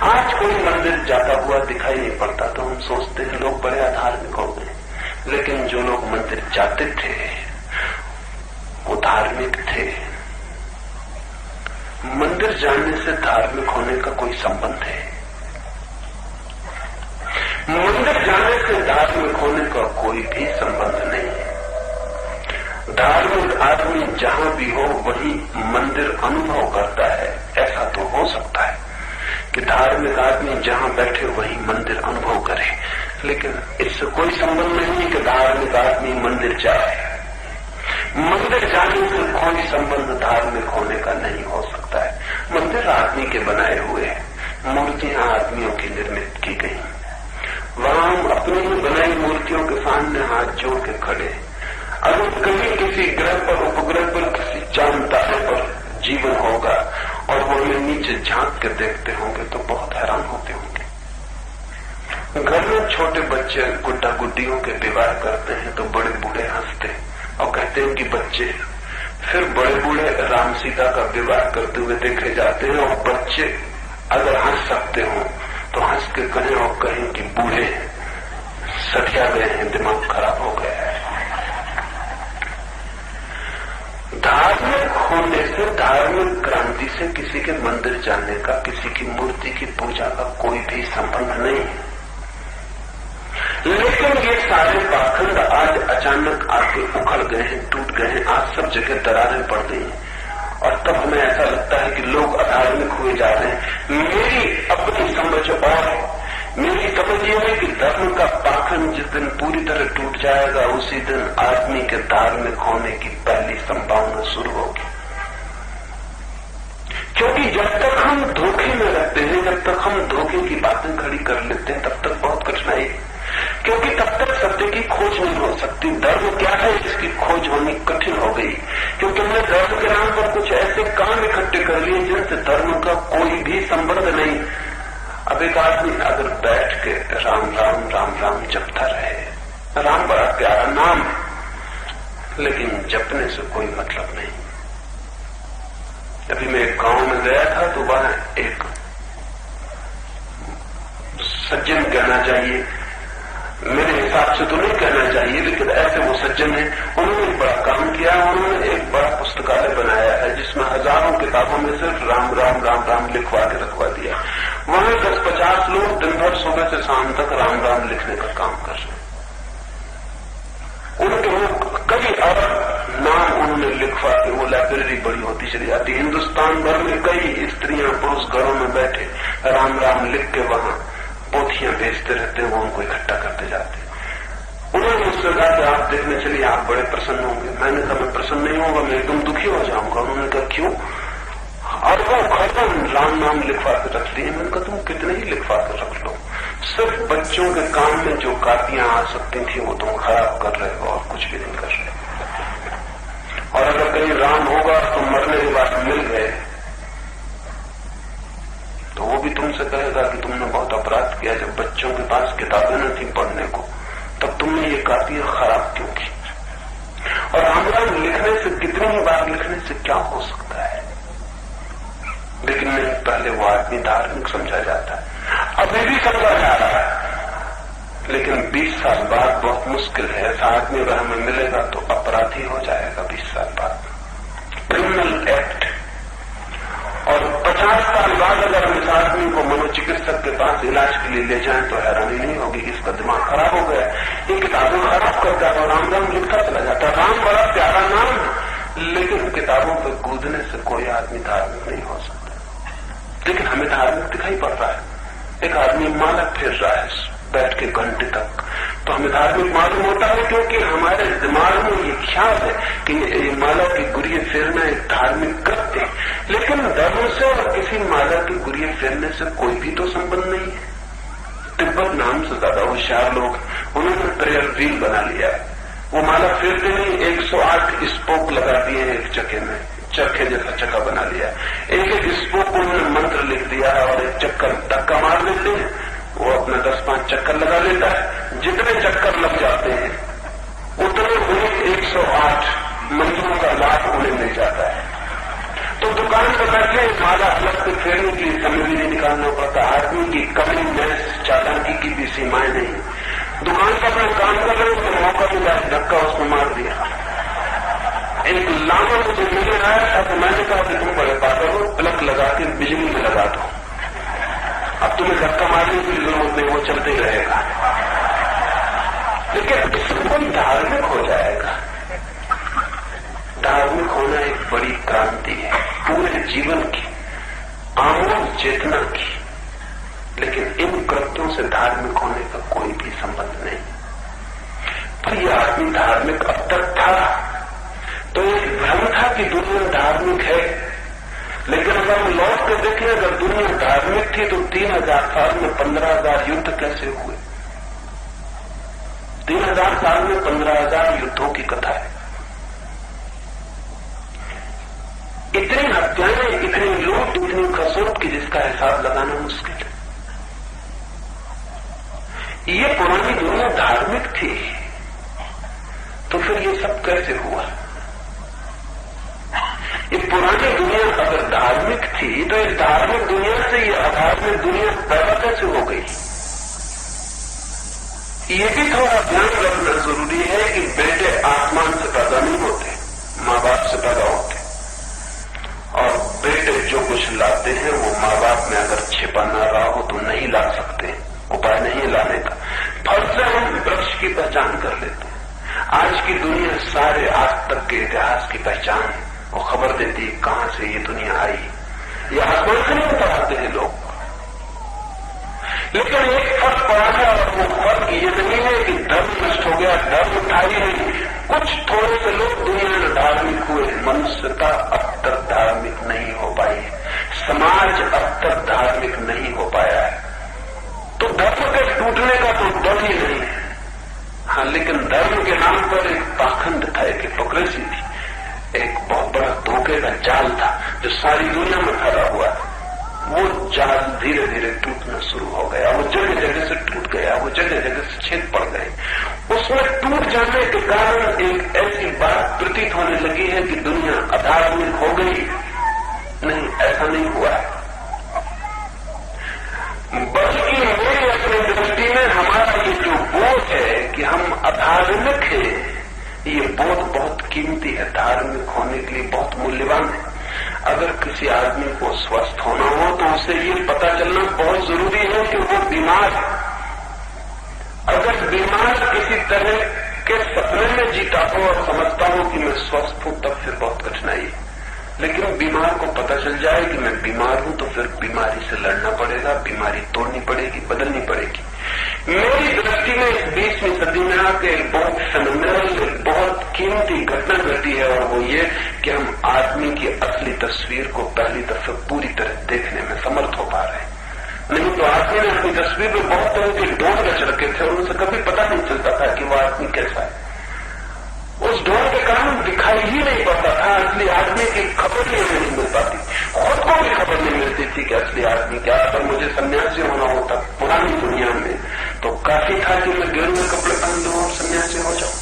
[SPEAKER 1] आज कोई मंदिर जाता हुआ दिखाई नहीं पड़ता तो हम सोचते हैं लोग बड़े अधार्मिक हो गए, लेकिन जो लोग मंदिर जाते थे वो धार्मिक थे। मंदिर जाने से धार्मिक होने का कोई संबंध है? मंदिर जाने से धार्मिक होने का कोई भी संबंध नहीं है। धार्मिक आदमी जहां भी हो वही मंदिर अनुभव करता है। ऐसा तो हो सकता है कि धार्मिक आदमी जहां बैठे वही मंदिर अनुभव करे, लेकिन इससे कोई संबंध नहीं है कि धार्मिक आदमी मंदिर जाए। मंदिर जाने से कोई संबंध धार्मिक होने का नहीं हो सकता है। मंदिर आदमी के बनाए हुए हैं, मूर्तियां आदमियों की निर्मित की गई। वहां हम अपनी ही बनाई मूर्तियों के सामने हाथ जोड़ के खड़े। अगर कहीं किसी ग्रह पर, उपग्रह पर, किसी चांद तारे पर जीवन होगा और वो हमें नीचे झांक के देखते होंगे तो बहुत हैरान होते होंगे। घर में छोटे बच्चे गुड्डा गुड्डियों के विवाह करते हैं तो बड़े बूढ़े हंसते और कहते हैं कि बच्चे। फिर बड़े बूढ़े राम सीता का विवाह करते हुए देखे जाते हैं और बच्चे अगर हंस सकते हो तो हंस के कहें और कहें कि बूढ़े सठिया गए हैं, दिमाग खराब हो गया है। धार्मिक होने से, धार्मिक क्रांति से किसी के मंदिर जाने का, किसी की मूर्ति की पूजा का कोई भी संबंध नहीं है। लेकिन ये सारे पाखंड आज अचानक आके उखड़ गए हैं, टूट गए हैं। आज सब जगह दरारें पड़ गई हैं और तब हमें ऐसा लगता है कि लोग अधार्मिक हुए जा रहे हैं। मेरी अपनी समझ और मेरी समझ ये है कि धर्म का पाखंड जिस दिन पूरी तरह टूट जाएगा उसी दिन आदमी के धार्मिक होने की पहली संभावना शुरू होगी। क्योंकि जब तक हम धोखे में रहते हैं, जब तक हम धोखे की बातें खड़ी कर लेते हैं तब तक बहुत कठिनाई है। क्योंकि तब तक सत्य की खोज नहीं हो सकती। धर्म क्या है इसकी खोज होनी कठिन हो गई, क्योंकि हमने धर्म के नाम पर कुछ ऐसे काम इकट्ठे कर लिए जिनसे धर्म का कोई भी संबंध नहीं। अब एक आदमी अगर बैठ के राम राम राम राम जपता रहे, राम बड़ा प्यारा नाम है, लेकिन जपने से कोई मतलब नहीं। अभी मैं एक गांव में गया था तो वहां एक सज्जन कहना चाहिए, मेरे हिसाब से तो नहीं कहना चाहिए, लेकिन ऐसे वो सज्जन है। उन्होंने एक बड़ा काम किया। उन्होंने एक बड़ा पुस्तकालय बनाया है जिसमें हजारों किताबों में सिर्फ राम राम राम राम लिखवा के रखवा दिया। वहां 10-50 लोग दिन भर सुबह से शाम तक राम राम लिखने का काम कर रहे हैं। उनके कई और नाम उन्होंने लिखवा के वो लाइब्रेरी बड़ी होती चली जाती। हिंदुस्तान भर में कई स्त्रियां पुरुष घरों में बैठे राम राम लिख के वहां पोथियां भेजते रहते हैं, वो उनको इकट्ठा करते जाते। उन्होंने मुझसे कहा कि आप देखने चलिए, आप बड़े प्रसन्न होंगे। मैंने कहा मैं प्रसन्न नहीं होगा, मैं एकदम दुखी हो जाऊंगा। उन्होंने कहा क्यों? और वो खत्म राम नाम लिखवा के रखती है। मैंने कहा तुम कितने ही लिखवा कर रख लो, सिर्फ बच्चों के काम में जो कापियां आ सकती थी वो तुम खराब कर रहे हो और कुछ भी नहीं कर रहे। और अगर कहीं राम होगा तो मरने के बाद मिल गए तो वो भी तुमसे कहेगा कि तुमने बहुत अपराध किया। जब बच्चों के पास किताबें न थी पढ़ने को तब तुमने ये कापियां खराब क्यों की? और राम राम लिखने से, कितनी ही बार लिखने से क्या हो सकता है? लेकिन नहीं, पहले वो आदमी धार्मिक समझा जाता है, अभी भी समझा जा रहा है। लेकिन 20 साल बाद बहुत मुश्किल है ऐसा आदमी अगर हमें मिलेगा तो अपराधी हो जाएगा 20 साल बाद, क्रिमिनल एक्ट। और 50 साल बाद अगर हम इस आदमी को मनोचिकित्सक के पास इलाज के लिए ले जाएं तो हैरानी नहीं होगी कि इसका दिमाग खराब हो गया, ये किताबें खराब करता है और राम राम लिखता चला जाता है। राम बड़ा प्यारा नाम है, लेकिन किताबों पर कूदने से कोई आदमी धार्मिक नहीं हो सकता। लेकिन हमें धार्मिक दिखाई पड़ रहा है। एक आदमी माला फेर रहा है बैठ के घंटे तक, तो हमें धार्मिक मालूम होता है, क्योंकि हमारे दिमाग में ये ख्याल है कि ये माला की गुरिये फेरना एक धार्मिक कृत्य है। लेकिन धर्म से और किसी माला की गुरिये फेरने से कोई भी तो संबंध नहीं है। तिब्बत नाम से ज्यादा होशियार लोग, उन्होंने प्रेयर व्हील बना लिया। वो माला फेरते नहीं, 108 स्पोक लगा दिए एक चक्के में, चक्के जैसा चक्का बना लिया। एक एक स्पोक उन्होंने मंत्र लिख दिया और एक चक्कर धक्का मार लेते हैं, वो अपना 10-5 चक्कर लगा लेता है। जितने चक्कर लग जाते हैं उतने उन्हें 108 मंत्रों का लाभ उन्हें मिल जाता है। तो दुकान पर बैठे माला अलग से फेरने के लिए समय भी नहीं निकालना पड़ता। आदमी की कमी में चालाकी की भी सीमाएं नहीं। दुकान पर अपना काम कर रहे तो मौका मिला, धक्का उसको मार दिया। एक लामा मुझे मिल रहा है, तो मैंने कहा कि तुम बड़े पागल हो, लगा के बिजली में लगा दो, अब तुम्हें धक्का मारने की जरूरत नहीं, वो चलते ही रहेगा। लेकिन इससे कोई धार्मिक हो जाएगा। धार्मिक होना एक बड़ी क्रांति है पूरे जीवन की, आमूल चेतना की। लेकिन इन कृत्यों से धार्मिक होने का कोई भी संबंध नहीं। पर यह आदमी धार्मिक अब तक था तो एक भ्रम था कि दुनिया धार्मिक है। लेकिन अगर हम लौट कर देखें, अगर दुनिया धार्मिक थी तो 3000 साल में 15,000 युद्ध कैसे हुए? 3000 साल में 15,000 युद्धों की कथा है। इतनी हत्याएं, इतनी लूट, इतनी खसोट की जिसका हिसाब लगाना मुश्किल है। ये पुरानी दुनिया धार्मिक थी तो फिर ये सब कैसे हुआ? ये पुरानी दुनिया अगर धार्मिक थी तो इस धार्मिक दुनिया से ये अधार्मिक दुनिया पैदा कैसे हो गई? ये भी थोड़ा ध्यान रखना जरूरी है कि बेटे आसमान से पैदा नहीं होते, माँ बाप से पैदा होते। और बेटे जो कुछ लाते हैं वो माँ बाप में अगर छिपा ना रहा हो तो नहीं ला सकते, उपाय नहीं लाने का। फल से हम वृक्ष की पहचान कर लेते हैं। आज की दुनिया सारे आज तक के इतिहास की पहचान है, वो खबर देती है कहां से ये दुनिया आई। ये आसमान से नहीं बताते हैं लोग। लेकिन एक फर्क पड़ा है और वो फर्क ये नहीं है कि धर्म नष्ट हो गया, धर्म था ही नहीं। कुछ थोड़े से लोग दुनिया में धार्मिक हुए, मनुष्यता अब तक धार्मिक नहीं हो पाई है, समाज अब तक धार्मिक नहीं हो पाया है। तो धर्म के टूटने का तो डर ही नहीं है। हाँ, लेकिन धर्म के नाम पर एक पाखंड था, एक हिपोक्रेसी थी, एक बहुत बड़ा धोखे का जाल था जो सारी दुनिया में फैला हुआ था। वो जाल धीरे धीरे टूटना शुरू हो गया, वो जगह जगह से टूट गया, वो जगह जगह से छेद पड़ गए। उसमें टूट जाने के कारण एक ऐसी बात प्रतीत होने लगी है कि दुनिया अधार्मिक हो गई। नहीं, ऐसा नहीं हुआ है, बल्कि मेरी अपनी दृष्टि में हमारा ये जो बोध है कि हम अधार्मिक हैं, ये बोध बहुत कीमती है, धार्मिक होने के लिए बहुत मूल्यवान है। अगर किसी आदमी को स्वस्थ होना हो तो उसे ये पता चलना बहुत जरूरी है कि वो बीमार है। अगर बीमार किसी तरह के सपने में जीता हो और समझता हो कि मैं स्वस्थ हूं, तब फिर बहुत कठिनाई है। लेकिन बीमार को पता चल जाए कि मैं बीमार हूं तो फिर बीमारी से लड़ना पड़ेगा, बीमारी तोड़नी पड़ेगी, बदलनी पड़ेगी। मेरी दृष्टि में इस 20वीं सदी में आके बहुत फेनोमेनल, बहुत कीमती घटना घटी है, और वो ये कि हम आदमी की असली तस्वीर को पहली दफे पूरी तरह देखने में समर्थ हो पा रहे हैं। नहीं तो आदमी ने अपनी तस्वीर में बहुत तरह के ढोंग रच रखे थे और उनसे कभी पता नहीं चलता था कि वो आदमी कैसा है। उस ढोंग के कारण दिखाई ही नहीं पड़ता था, असली आदमी की खबर ही नहीं मिल पाती, खुद को भी खबर नहीं मिलती थी कि असली आदमी क्या। अगर मुझे सन्यासी होना होता पुरानी दुनिया में तो काफी था कि मैं गिरुए कपड़े पहन लूं और सन्यासी हो जाऊं।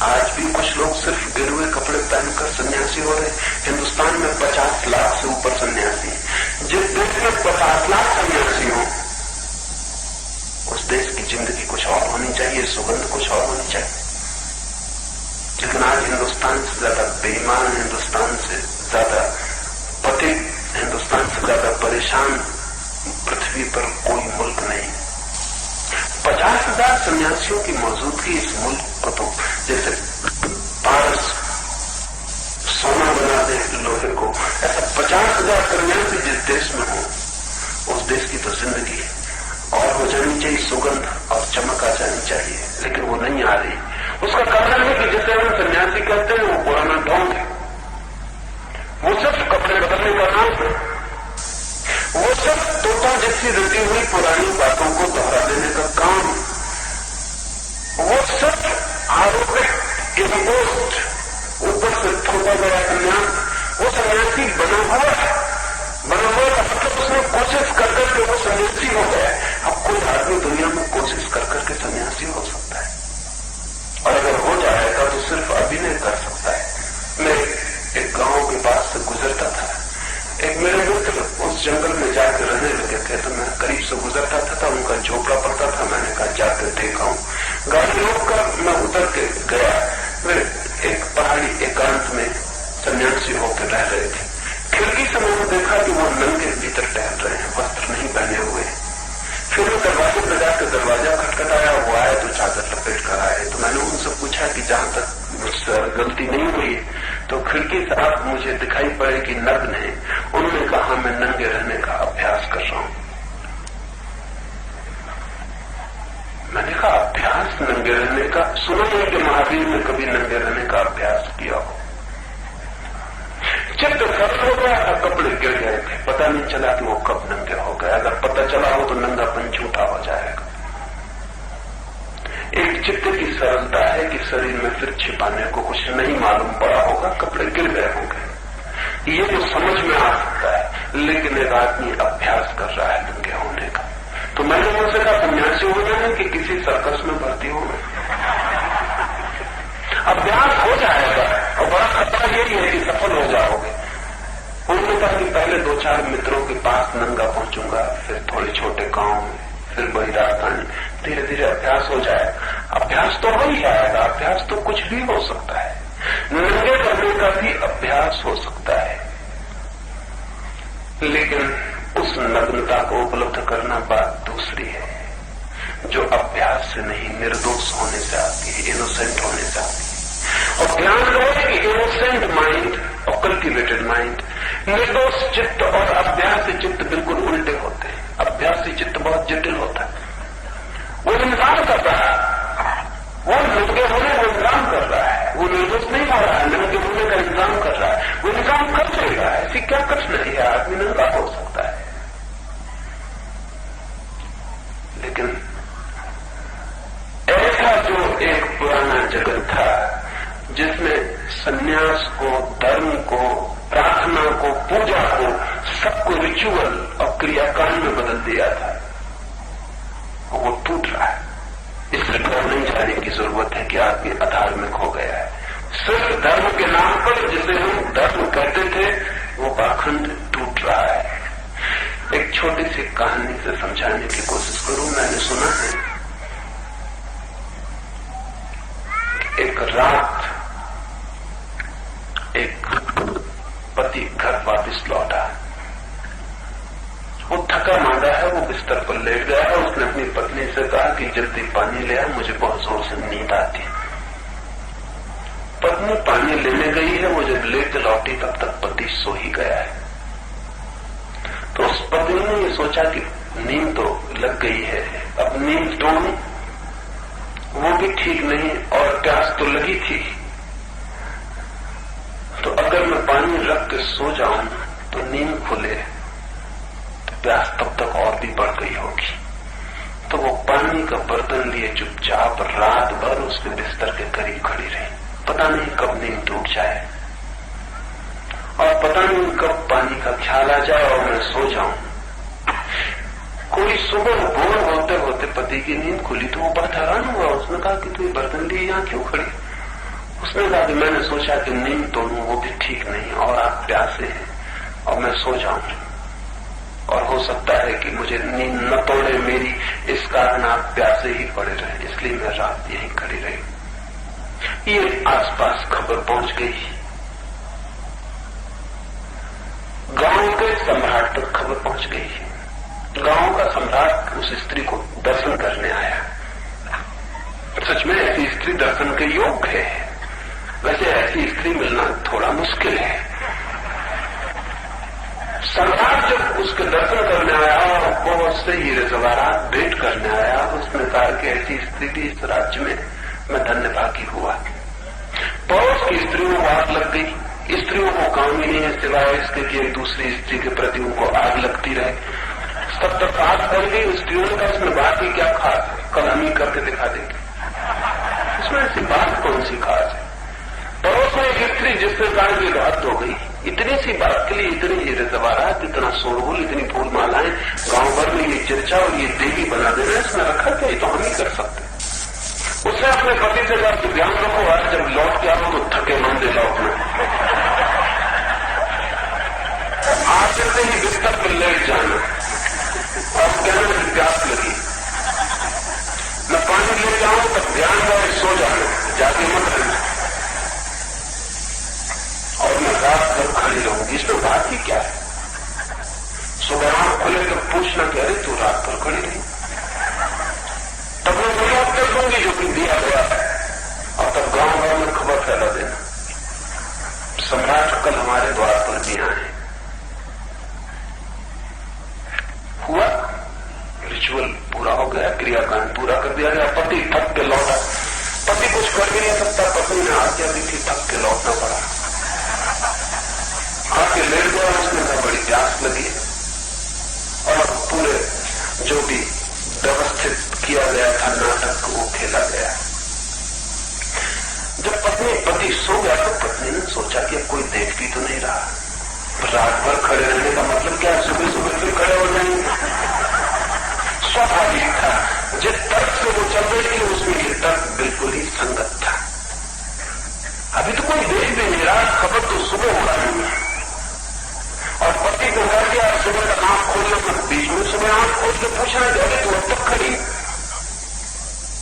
[SPEAKER 1] आज भी कुछ लोग सिर्फ गिरुए कपड़े पहनकर सन्यासी हो रहे। हिंदुस्तान में 50 लाख से ऊपर सन्यासी। जिस देश में 50 लाख सन्यासी हो उस देश की जिंदगी कुछ और होनी चाहिए, सुगंध कुछ और होनी चाहिए। लेकिन आज हिंदुस्तान से ज्यादा बेईमान, हिंदुस्तान से ज्यादा पतित, हिंदुस्तान से ज्यादा परेशान पृथ्वी पर कोई मुल्क नहीं। 50,000 सन्यासियों की मौजूदगी इस मुल्क को तो जैसे पारस सोना बना दे लोहे को, ऐसा 50,000 सन्यासी जिस देश में हो उस देश की तो जिंदगी और हो जानी चाहिए, सुगंध और चमक आ जानी चाहिए। लेकिन वो नहीं आ रही। उसका कारण है कि जिसे हम सन्यासी कहते हैं वो पुराना ढोंग है, वो सिर्फ कपड़े बदलने का नाम है, वो सिर्फ तोता जैसी रटी हुई पुरानी बातों को दोहरा देने का काम, वो सिर्फ आरोपित इम्पोस्ट ऊपर से थोड़ा गया सन्यास। वो सन्यासी बना हुआ का मतलब उसने कोशिश कर करके वो सन्यासी हो गया। अब कोई आदमी दुनिया में कोशिश कर करके सन्यासी हो सकता है, और अगर हो जाएगा तो सिर्फ अभिनय कर सकता है। मैं एक गांव के पास से गुजरता था, एक मेरे मित्र उस जंगल में जाकर रहने लगे थे, तो मैं करीब से गुजरता था, उनका झोपड़ा पड़ता था। मैंने कहा जाकर देखा हूं। गाड़ी रोककर मैं उतर के गया। वे एक पहाड़ी एकांत में सन्यासी होकर रह रहे थे। खिड़की से मैंने गलती नहीं हुई तो खिड़की से आप मुझे दिखाई पड़े कि नग्न है। उन्होंने कहा मैं नंगे रहने का अभ्यास कर रहा हूं। मैंने कहा अभ्यास नंगे रहने का? सुना है कि महावीर ने कभी नंगे रहने का अभ्यास किया हो। चित्त सरल हो गया था, कपड़े गिर गए थे, पता नहीं चला कि वो कब नंगे हो गए। अगर पता चला हो तो नंगापन झूठा हो जाएगा। एक चित्त की सरलता है कि शरीर में फिर छिपाने को कुछ नहीं मालूम पड़ा होगा, कपड़े गिर गए होंगे, ये तो समझ में आ सकता है। लेकिन एक आदमी अभ्यास कर रहा है नंगे होने का। तो मैंने उनसे कहा सन्यासी होना है कि किसी सर्कस में भर्ती होना? अभ्यास हो जाएगा और बड़ा खतरा यही है कि सफल हो जाओगे। उन्होंने कहा कि पहले 2-4 मित्रों के पास नंगा पहुंचूंगा, फिर थोड़े छोटे गांव में, फिर बड़ी राजधानी, धीरे धीरे अभ्यास हो जाएगा। अभ्यास तो हो ही जाएगा, अभ्यास तो कुछ भी हो सकता है। नंगे करने का भी अभ्यास हो सकता है, लेकिन उस नग्नता को उपलब्ध करना बात दूसरी है, जो अभ्यास से नहीं निर्दोष होने से आती है, इनोसेंट होने से आती है। और ध्यान रहे कि इनोसेंट माइंड और कल्टिवेटेड माइंड, निर्दोष चित्त और अभ्यासी चित्त बिल्कुल उल्टे होते हैं। अभ्यासी चित्त बहुत जटिल होता है, वो इंतजार कर रहा है, वो नंगे होने का इंतजाम कर रहा है, वो निर्दोष नहीं हो रहा है, नंगे होने का इंतजाम कर रहा है, वो इंतजाम कर लेगा। ऐसी क्या कठिनाई है, आदमी नंगा हो सकता है। लेकिन ऐसा जो एक पुराना जगत था जिसमें सन्यास को, धर्म को, प्रार्थना को, पूजा को, सबको रिचुअल और क्रियाकांड में बदल दिया था, वो टूट रहा है। इससे डर नहीं जाने की जरूरत है कि आदमी अधार्मिक हो गया है। सिर्फ धर्म के नाम पर जिसे हम धर्म कहते थे वो पाखंड टूट रहा है। एक छोटी सी कहानी से समझाने की कोशिश करूं। मैंने सुना है एक रात एक पति घर वापस लौटा, वो थका मांदा है, वो बिस्तर पर लेट गया है। उसने अपनी पत्नी से कहा कि जल्दी पानी ले आ, मुझे बहुत जोर से नींद आती। पत्नी पानी लेने गई है, वो जब लेट लौटी तब तक पति सो ही गया है। तो उस पत्नी ने ये सोचा कि नींद तो लग गई है, अब नींद तोड़ूं वो भी ठीक नहीं, और प्यास तो लगी थी, तो अगर मैं पानी रख के सो जाऊं तो नींद खुले तो प्यास तब तक और भी बढ़ गई होगी। तो वो पानी का बर्तन लिए चुपचाप रात भर उसके बिस्तर के करीब खड़ी रही। पता नहीं कब नींद टूट जाए और पता नहीं कब पानी का ख्याल आ जाए और मैं सो जाऊं। कोई सुबह भोर होते होते पति की नींद खुली तो वो बहुत हैरान हुआ। उसने कहा कि तू ये बर्तन लिए यहां क्यों खड़ी? उसने कहा कि मैंने सोचा कि नींद तोड़ूं वो भी ठीक नहीं, और आप प्यासे हैं और मैं सो जाऊं, और हो सकता है कि मुझे नींद न तोड़े मेरी, इस कारण आप प्यासे ही पड़े रहे, इसलिए मैं रात यहीं खड़ी रही। ये आसपास खबर पहुंच गई, गांव के सम्राट तक खबर पहुंच गई। गांव का सम्राट उस स्त्री को दर्शन करने आया। सच में ऐसी स्त्री दर्शन के योग्य है। वैसे ऐसी स्त्री मिलना थोड़ा मुश्किल है। सम्राट जब उसके दर्शन करने आया और बहुत से हीरे जवाहरात भेंट करने आया, उसने कहा कि ऐसी स्त्री भी इस राज्य में मैं धन्यभागी हुआ। पड़ोस की स्त्रियों को आग लग गई। स्त्रियों को काम ही नहीं है सिवाय इसके कि एक दूसरी स्त्री के प्रति उनको आग लगती रहे। तब तक आग बढ़ गई। स्त्रियों ने कहा इसमें बात ही क्या खास है, कल हम ही करके दिखा देंगे। इसमें ऐसी बात कौन सी खास है? पड़ोस में एक स्त्री जिससे कहा कि रात हो गई, इतनी सी बात के लिए इतने हीरे जवाहरात, इतना शोरगुल, इतनी फूल मालाएं, गांव भर में ये चर्चा और ये देवी बना देना, इसमें रखा क्या? ये तो हम ही कर सकते। उसने अपने पति से कहा कि ध्यान रखो, आज जब लौट के आओ तो थके मांदे लौटना। आज से ही बिस्तर पर लेट जाना और कहना कि प्यास लगी, मैं पानी ले जाऊं तब ध्यान रहे सो जाना, जाके मत रहना, और मैं रात भर खड़ी रहूंगी। इसमें बात ही क्या है? सुबह आंख खुले तो पूछना कि अरे तू रात भर खड़ी रही, तब मैं वही उत्तर दूंगी जो कि दिया गया है, और तब गांव भर में खबर फैला देना। कल हमारे द्वार पर भी आए। हुआ, रिचुअल पूरा हो गया, क्रियाकांड पूरा कर दिया गया। पति थक के लौटा, पति कुछ कर भी नहीं सकता, पत्नी ने आज्ञा दी थी, थक के लौटना पड़ा। आके लेट गया, उसने कहा बड़ी प्यास लगी, और पूरे जो भी व्यवस्थित किया गया था नाटक वो खेला गया। जब पति सो गया तो पत्नी ने सोचा कि अब कोई देख भी तो नहीं रहा, रात भर खड़े रहने का मतलब क्या, सुबह सुबह फिर खड़े हो जाएंगे। स्वाभाविक था, जिस तर्क से वो चल रही थी उसमें ये तर्क बिल्कुल ही संगत था। अभी तो कोई देख भी नहीं रहा, खबर तो सुबह हो रही है। और पति को कह दिया सुबह का आंख खोलने मत, बीच में सुबह आंख खोल के पूछना कि अरे तू अब तक खड़ी।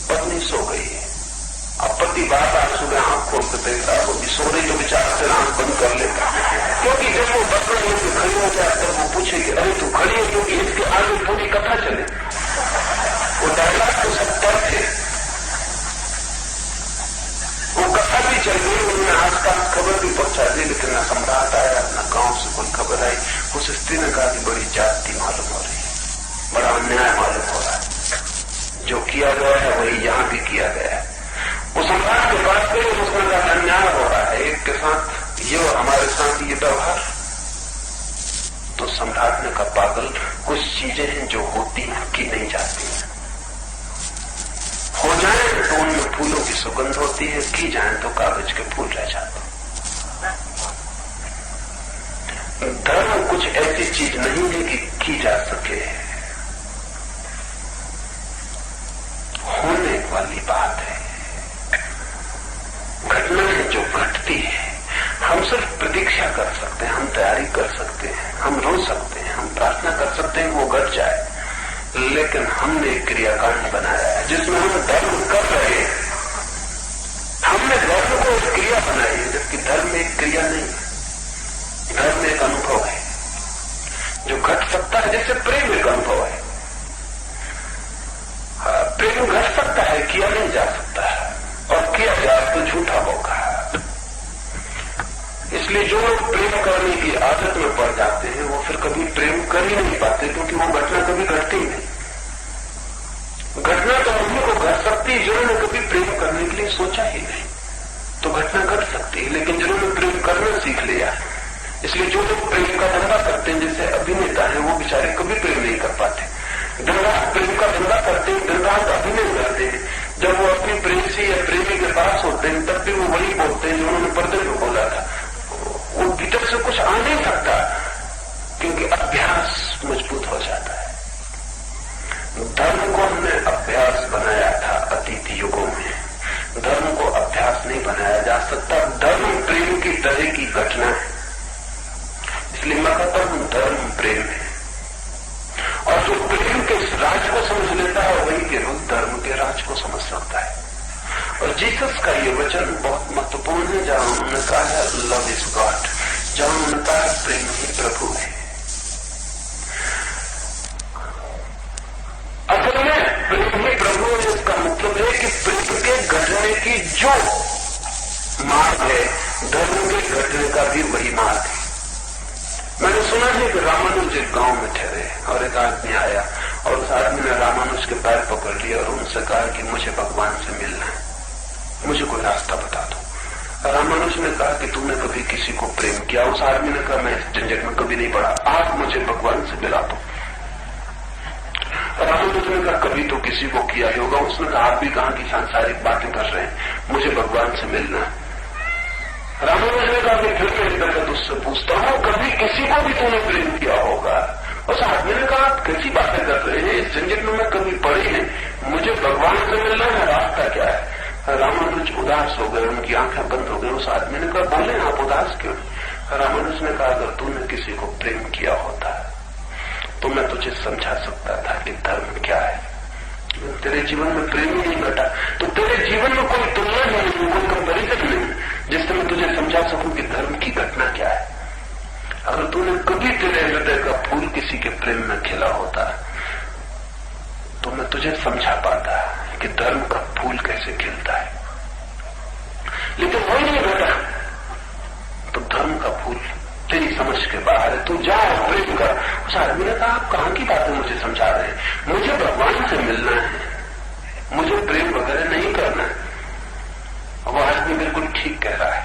[SPEAKER 1] पत्नी सो गई, अब पति बार बार सुबह आंख खोल के देख रहा, वो भी सो रही तो बेचारा से आंख बंद कर लेता, क्योंकि जब वो बदल होकर खड़ी हो जाए तब वो पूछे कि अरे तू खड़ी है, क्योंकि इसके आगे पूरी कथा चले। वो डायलॉग तो सब तर्क थे, वो कथा भी चल गई, उन्होंने आसपास खबर भी पहुंचा दी, लेकिन न सम्राट आया न गांव से कोई खबर आई। उस स्त्री ने कहा कि बड़ी जाति मालूम हो रही है, बड़ा अन्याय मालूम हो रहा है, जो किया गया है वही यहां भी किया गया है। वो सम्राट के पास गए, उसने कहा अन्याय हो रहा है, एक के साथ ये और हमारे साथ ये व्यवहार। तो सम्राट ने कहा पागल, कुछ चीजें हैं जो होती हैं की नहीं जाती, हो जाए तो उनमें फूलों की सुगंध होती है, की जाए तो कागज के फूल रह जाते। धर्म कुछ ऐसी चीज नहीं है कि की जा सके, होने वाली बात है, घटना है जो घटती है। हम सिर्फ प्रतीक्षा कर सकते हैं, हम तैयारी कर सकते हैं, हम रो सकते हैं, हम प्रार्थना कर सकते हैं वो घट जाए, लेकिन हमने एक क्रियाकांड बनाया है जिसमें हम धर्म कर रहे हैं। हमने धर्म को एक क्रिया बनाई है, जबकि धर्म एक क्रिया नहीं है, धर्म एक अनुभव है जो घट सकता है, जैसे प्रेम एक अनुभव है। प्रेम घट सकता है, किया नहीं जा सकता है, और किया जाए तो झूठा होगा। इसलिए जो लोग प्रेम करने की आदत में पड़ जाते हैं वो फिर कभी प्रेम कर ही नहीं पाते, क्योंकि वो घटना कभी घटती ही नहीं। घटना तो उन्हीं को घट सकती है जिन्होंने कभी प्रेम करने के लिए सोचा ही नहीं, तो घटना घट सकती है, लेकिन जिन्होंने प्रेम करना सीख लिया। इसलिए जो लोग प्रेम का धंधा करते हैं, जैसे अभिनेता है, वो बेचारे कभी प्रेम नहीं कर पाते, दिन रात प्रेम का धंधा करते हैं, दिन रात अभिनय करते हैं। जब वो अपनी प्रेसी या प्रेमी के पास होते हैं तब भी वो वही बोलते हैं जो उन्होंने पर्दे में बोला था। वो भीतर से कुछ आ नहीं सकता, क्योंकि अभ्यास मजबूत हो जाता है। धर्म को हमने अभ्यास बनाया था अतीत युगों में, धर्म को अभ्यास नहीं बनाया जा सकता। धर्म प्रेम की तरह की घटना है, इसलिए मैं कहता हूं धर्म प्रेम है, और जो प्रेम के राज को समझ लेता है वही केवल धर्म के राज को समझ सकता है। और जीसस का ये वचन बहुत महत्वपूर्ण है, जहां उन्होंने कहा है लव इज गॉड, जहां उन्होंने कहा है प्रेम ही प्रभु है। असल में प्रेम ही प्रभु है, इसका मतलब है कि प्रेम के घटने की जो मार्ग है, धर्म के घटने का भी वही मार्ग है। मैंने सुना है कि रामानुज एक गांव में ठहरे और एक आदमी आया, और उस आदमी ने रामानुज के पैर पकड़ लिया और उनसे कहा कि मुझे भगवान से मिलना है, मुझे कोई रास्ता बता दो। रामानुज ने कहा कि तुमने कभी किसी को प्रेम किया? उस आदमी ने कहा मैं इस झंझट में कभी नहीं पड़ा, आज मुझे भगवान से मिला दो। रामानुज ने कहा कभी तो किसी को किया ही होगा। उसने कहा आप भी कहां की सांसारिक बातें कर रहे हैं, मुझे भगवान से मिलना है। रामानुज ने कहा फिर मैं दफत उससे पूछता हूं कभी किसी को भी तूने प्रेम किया होगा? उस आदमी ने कहा आप कैसी बातें कर रहे हैं, इस झंझट में मैं कभी पड़े हैं, मुझे भगवान से मिलना है, रास्ता क्या है? रामानुज उदास हो गए, उनकी आंखें बंद हो गई। उस आदमी ने कहा बोले आप उदास क्यों? रामानुज ने कहा अगर तूने किसी को प्रेम किया होता तो मैं तुझे समझा सकता था कि धर्म क्या है। तेरे जीवन में प्रेम ही नहीं घटा तो तेरे जीवन में कोई तुलना नहीं, कोई कंपेरिजन नहीं जिससे मैं तुझे समझा सकूं कि धर्म की घटना क्या है। अगर तूने कभी तेरे हृदय का फूल किसी के प्रेम में खिला होता तो मैं तुझे समझा पाता कि धर्म का फूल कैसे खिलता है, लेकिन वही नहीं घटा तो धर्म का फूल उस आदमी ने कहा, आप कहां की बातें मुझे समझा रहे हैं? मुझे भगवान से मिलना है, मुझे प्रेम वगैरह नहीं करना है। वो आदमी बिल्कुल ठीक कह रहा है,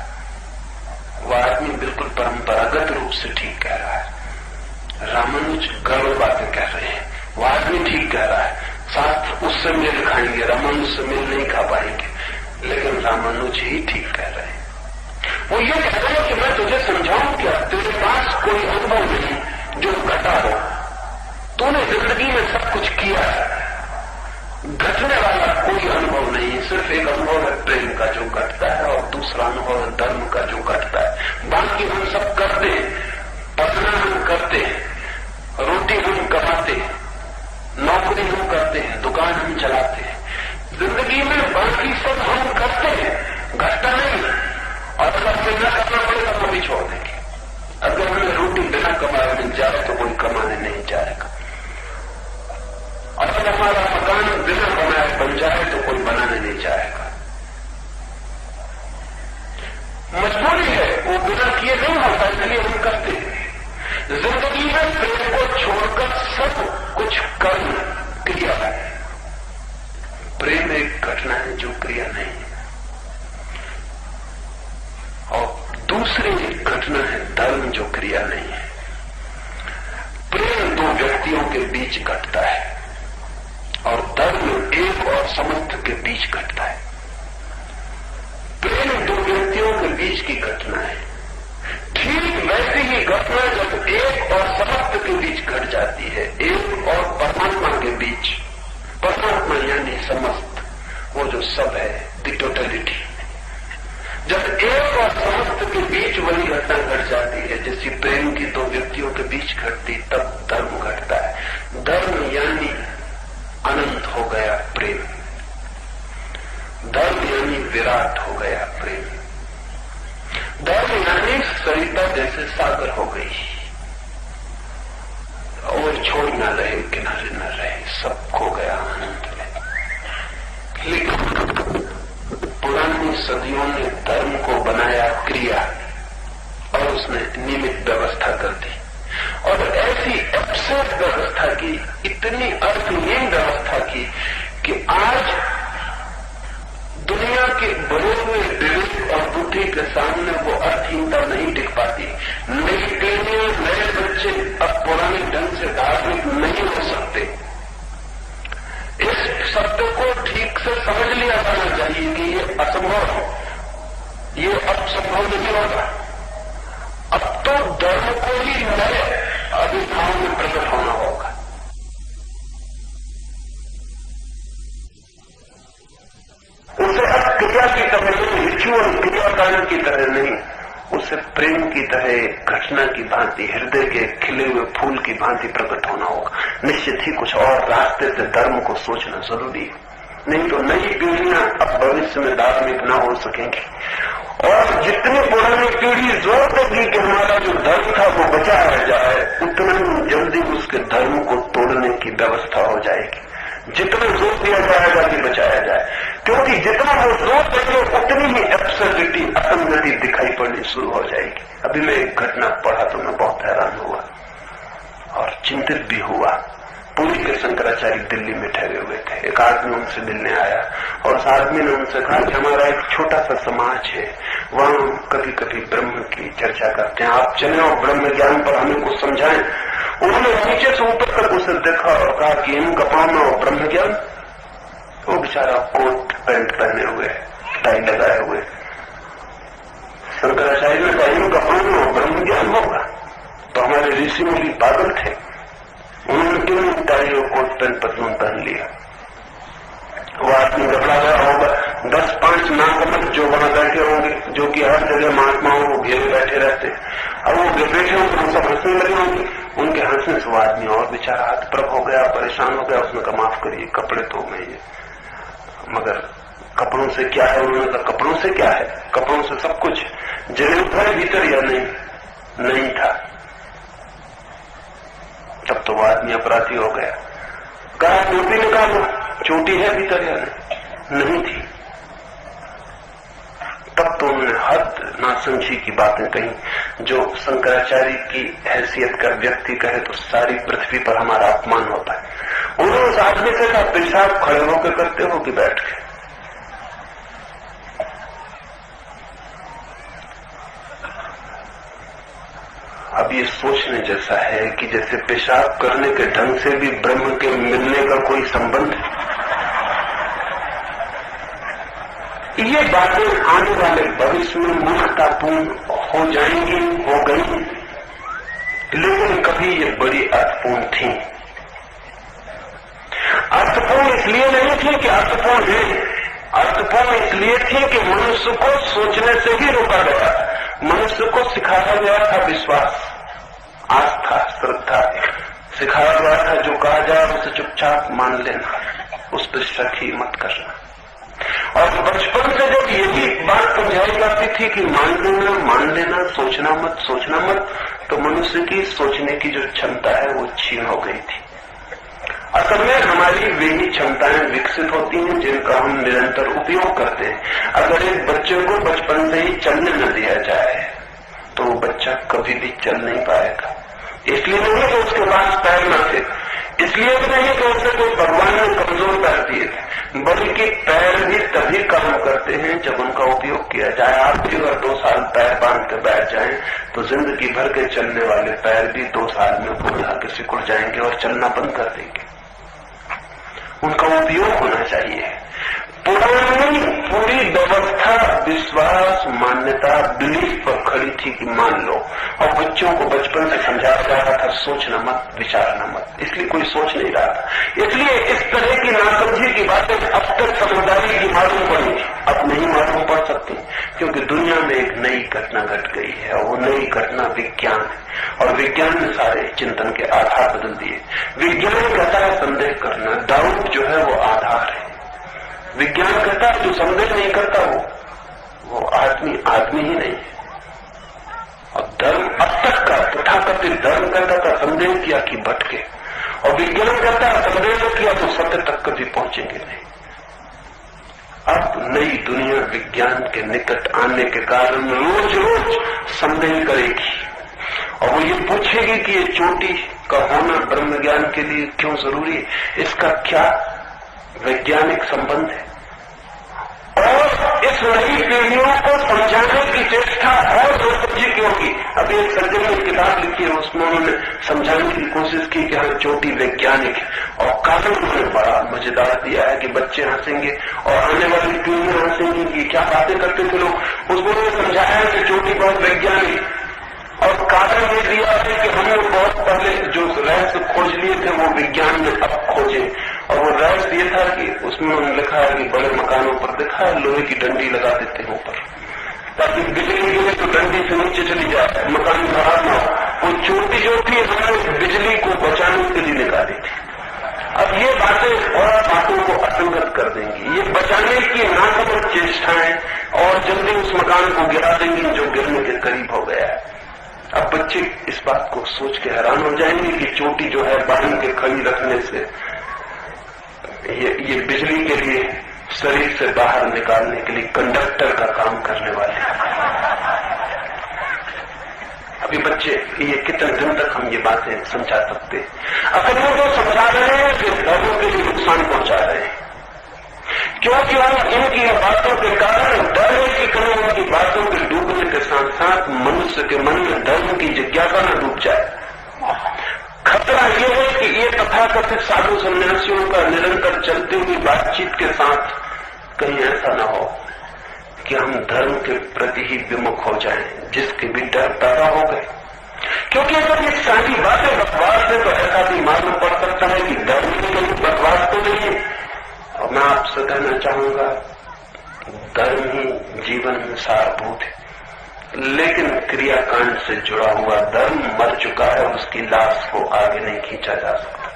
[SPEAKER 1] वो आदमी बिल्कुल परंपरागत रूप से ठीक कह रहा है। रामानुज गड़बड़ बातें कह रहे हैं, वो आदमी ठीक कह रहा है। शास्त्र उससे मेल खाएंगे, रामानुज से मेल नहीं खा पाएंगे, लेकिन रामानुज ही ठीक कह रहे हैं। वो ये कह रहे हैं कि मैं तुझे समझाऊं क्या? तेरे पास कोई अनुभव नहीं जो घटा हो। तूने जिंदगी में सब कुछ किया है, घटने वाला कोई अनुभव नहीं। सिर्फ एक अनुभव है प्रेम का जो घटता है, और दूसरा अनुभव है धर्म का जो घटता है। बाकी हम सब करते हैं, पढ़ना हम करते हैं, रोटी हम कमाते हैं, नौकरी हम करते हैं, दुकान हम चलाते हैं। जिंदगी में बाकी सब हम करते हैं, घटता नहीं। और अगर हमें न करना पड़ेगा तो भी छोड़ देंगे। अगर हमें रोटी बिना कमाए मिल जाए तो कोई कमाने नहीं जाएगा। अगर हमारा मकान बिना बनाए बन जाए तो कोई बनाने नहीं जाएगा। मजबूरी है, वो बिना किए नहीं होता, इसलिए हम करते हैं। जिंदगी में प्रेम को छोड़कर सब कुछ कर्म क्रिया है। प्रेम एक घटना है जो क्रिया नहीं है, और दूसरी घटना है धर्म जो क्रिया नहीं है। प्रेम दो व्यक्तियों के बीच घटता है, और धर्म एक और समर्थ के बीच घटता है। प्रेम दो व्यक्तियों के बीच की घटना है। ठीक वैसी ही घटना जब एक और समर्थ के बीच घट जाती है, एक और परमात्मा के बीच। परमात्मा यानी समस्त, वो जो सब है, द टोटलिटी। जब एक और समस्त के बीच वही घटना घट जाती है जैसी प्रेम की दो व्यक्तियों के बीच घटती, तब धर्म घटता है। धर्म यानी अनंत हो गया प्रेम, धर्म यानी विराट हो गया प्रेम, धर्म यानी सरिता जैसे सागर हो गई, और छोड़ न रहे, किनारे न रहे, सब खो गया आनंद में। लेकिन पुरानी सदियों ने धर्म को बनाया क्रिया, और उसने निमित्त व्यवस्था कर दी, और ऐसी एब्सर्ड व्यवस्था की, इतनी अर्थहीन व्यवस्था की कि आज दुनिया के बड़े हुए विवेक और बुद्धि के सामने वो अर्थहीनता नहीं टिक पाती। नई पीढ़ियां, नए बच्चे अब पुराने ढंग से धार्मिक नहीं हो सकते। इस शब्द को ठीक से समझ लिया जाना चाहिए कि ये असंभव है, ये अब संभव नहीं होगा। अब तो धर्म को ही नए अभिभाव में प्रकट होना होगा। उसे अब क्रिया की तरह नहीं, रिचुअल क्रियाकांड की तरह नहीं, उसे प्रेम की तरह घटना की भांति, हृदय के खिले हुए फूल की भांति प्रकट होना होगा। निश्चित ही कुछ और रास्ते से धर्म को सोचना जरूरी है, नहीं तो नई पीढ़ियां अब भविष्य में धार्मिक न हो सकेंगी। और जितनी पुरानी पीढ़ी जोर देगी कि हमारा जो धर्म था वो बचाया जाए, उतना ही जल्दी उसके धर्म को तोड़ने की व्यवस्था हो जाएगी। जितना जोर दिया जाएगा कि बचाया जाए, क्योंकि जितना वो जोर देंगे उतनी ही एब्सर्डिटी, असंगति दिखाई पड़नी शुरू हो जाएगी। अभी मैं एक घटना पढ़ा तो मैं बहुत हैरान हुआ और चिंतित भी हुआ। पुरी के शंकराचार्य दिल्ली में ठहरे हुए थे। एक आदमी उनसे मिलने आया और उस आदमी ने उनसे कहा कि हमारा एक छोटा सा समाज है, वहां कभी कभी ब्रह्म की चर्चा करते हैं, आप चले और ब्रह्म ज्ञान पर हमें कुछ समझाएं। उन्होंने नीचे से ऊपर तक उसे देखा और कहा कि इन कपड़ों में और ब्रह्म ज्ञान। वो बेचारा कोट पैंट पहने हुए, टाई लगाए हुए। शंकराचार्य ने कहा इन कपड़ों में और ब्रह्म ज्ञान होगा? तो हमारे ऋषि मुनि पागल थे, उन्होंने क्यों नहीं टाई और कोट पैंट पतलून पहन लिया? वो आदमी घबरा गया होगा। 10-5 नागमत जो वहां बैठे होंगे, जो कि हर जगह महात्माओं को घेरे बैठे रहते, अब वो बैठे होंगे तो सब हंसने लगे होंगे। उनके हंसने से वो आदमी और बेचारा हतप्रभ हो गया, परेशान हो गया। उसने कहा माफ करिए, कपड़े तो मैं ये, मगर कपड़ों से क्या है? उन्होंने कहा कपड़ों से क्या है? कपड़ों से सब कुछ। जरूर था भीतर या नहीं था। तब तो वो आदमी अपराधी हो गया। कहा टोपी निकालो, चोटी है भीतर या नहीं थी। तब तो उन्होंने हद नासमझी की बातें कही, जो शंकराचार्य की हैसियत का व्यक्ति कहे तो सारी पृथ्वी पर हमारा अपमान होता है। उन्होंने उस आदमी से कहा, पेशाब खड़े होकर करते हो कि बैठ के? अब ये सोचने जैसा है कि जैसे पेशाब करने के ढंग से भी ब्रह्म के मिलने का कोई संबंध है। ये बातें आने वाले भविष्य में मूर्खतापूर्ण हो जाएंगी, हो गई, लेकिन कभी ये बड़ी अर्थपूर्ण थी। अर्थपूर्ण इसलिए नहीं थी कि अर्थपूर्ण है, अर्थपूर्ण इसलिए थी कि मनुष्य को सोचने से ही रोका गया। मनुष्य को सिखाया गया था विश्वास, आस्था, श्रद्धा, सिखाया गया था जो कहा जाए उसे चुपचाप मान लेना, उस पर शक ही मत करना। और बचपन से जब यही बात समझाई जाती थी कि मान लेना, सोचना मत, तो मनुष्य की सोचने की जो क्षमता है वो छीन हो गई थी। असल में हमारी वे ही क्षमताएं विकसित होती हैं जिनका हम निरंतर उपयोग करते हैं। अगर एक बच्चे को बचपन से ही चलने न दिया जाए तो वो बच्चा कभी भी चल नहीं पाएगा। इसलिए नहीं कि उसके पास पैर न थे, इसलिए भी नहीं कि उसे कोई भगवान ने कमजोर पैर दिए थे, बल्कि पैर भी तभी काम करते हैं जब उनका उपयोग किया जाए। आप भी अगर 2 साल पैर बांध के बैठ जाएं तो जिंदगी भर के चलने वाले पैर भी 2 साल में बुढ़ा के सिकुड़ जाएंगे और चलना बंद कर देंगे। उनका उपयोग होना चाहिए। पुरानी पूरी व्यवस्था विश्वास, मान्यता, बिलीफ पर खड़ी थी कि मान लो, और बच्चों को बचपन से समझाया जा रहा था सोचना मत, विचारना मत, इसलिए कोई सोच नहीं रहा था। इसलिए इस तरह की नासमझी की बातें अब तक समझदारी की मालूम पड़ी, अब नहीं मालूम पड़ सकती, क्योंकि दुनिया में एक नई घटना घट गई है और वो नई घटना विज्ञान है, और विज्ञान ने सारे चिंतन के आधार बदल दिए। विज्ञान कहता है संदेह करना, डाउट जो है वो आधार है। विज्ञान कहता है जो संदेह नहीं करता वो आदमी ही नहीं है। और धर्म अब तक का तथाकथित धर्म कहता था संदेह किया कि भटके, और विज्ञान कहता है संदेह न किया तो सत्य तक कभी पहुंचेंगे नहीं। अब नई दुनिया विज्ञान के निकट आने के कारण रोज रोज संदेह करेगी, और वो ये पूछेगी कि ये चोटी का होना ब्रह्म ज्ञान के लिए क्यों जरूरी है, इसका क्या वैज्ञानिक संबंध है। और इस नई पीढ़ियों को समझाने की चेष्टा और रोचक की होगी। अभी एक सज्जन ने किताब लिखी है, उसमें उन्होंने समझाने की कोशिश की कि हाँ चोटी वैज्ञानिक है, और कारण उन्होंने बड़ा मजेदार दिया है कि बच्चे हंसेंगे और आने वाली पीढ़ियां हंसेंगी कि क्या बातें करते थे लोग। उसको उन्होंने समझाया कि चोटी बहुत वैज्ञानिक, और कारण ये दिया है कि हमने बहुत पहले जो रहस्य खोज लिए थे वो विज्ञान ने अब खोजे, और वो रहस्य ये था कि उसमें उन्होंने लिखा है कि बड़े मकानों पर देखा है लोहे की डंडी लगा देते हैं ऊपर, ताकि बिजली गिरे तो डंडी से नीचे चली जाए, मकान खराब ना हो। वो चोटी जो थी हमने बिजली को बचाने के लिए निकाली थी। अब ये बातें और बातों को असंगत कर देंगी, ये बचाने की नासमझ चेष्टाएं, और जल्दी उस मकान को गिरा देंगी जो गिरने के करीब हो गया है। अब बच्चे इस बात को सोच के हैरान हो जाएंगे कि चोटी जो है बांध के खड़ी रखने से ये बिजली के लिए शरीर से बाहर निकालने के लिए कंडक्टर का काम करने वाले। अभी बच्चे ये कितने दिन तक हम ये बातें समझा सकते? असल में वो समझा रहे हैं कि धर्म के लिए नुकसान पहुंचा रहे हैं, क्योंकि हम इनकी बातों के कारण डर की कमी, उनकी बातों के डूबने के साथ साथ मनुष्य के मन में धर्म की जिज्ञासा न डूब जाए। खतरा यह है कि ये तथाकथित साधु सन्यासियों का निरंतर चलती हुई बातचीत के साथ कहीं ऐसा न हो कि हम धर्म के प्रति ही विमुख हो जाएं, जिसके भी डर पैदा हो गए। क्योंकि अगर ये सारी बातें बकवास है तो ऐसा भी मालूम पड़ सकता है कि धर्म की कोई बकवास तो नहीं है। और मैं आपसे कहना चाहूंगा धर्म ही जीवन में सारभूत है, लेकिन क्रियाकांड से जुड़ा हुआ धर्म मर चुका है, उसकी लाश को आगे नहीं खींचा जा सकता।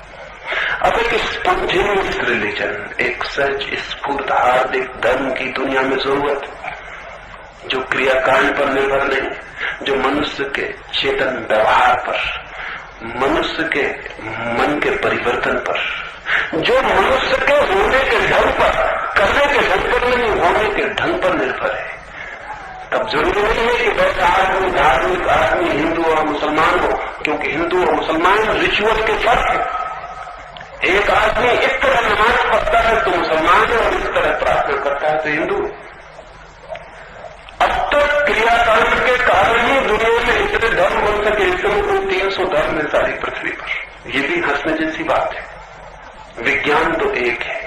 [SPEAKER 1] अब एक स्पॉन्टेनियस रिलीजन, एक सच स्फूर्त हार्दिक धर्म की दुनिया में जरूरत है, जो क्रियाकांड पर निर्भर नहीं, जो मनुष्य के चेतन व्यवहार पर, मनुष्य के मन के परिवर्तन पर, जो मनुष्य के होने के ढंग पर, करने के ढंग पर नहीं, होने के ढंग पर निर्भर है। तब जरूरी नहीं है कि वैसा आदमी धार्मिक आदमी हिंदू और मुसलमान हो, क्योंकि हिंदू और मुसलमान रिचुअल के फर्क है। एक आदमी इस तरह नमाज पढ़ता है तो मुसलमान है, और इस तरह प्रार्थना करता है तो हिंदू। अब तक क्रियाकांड के कारण ही दुनिया में इतने धर्म बन सके, इतने 300 धर्म है सारी पृथ्वी पर। ये भी हंसने जैसी बात है। विज्ञान तो एक है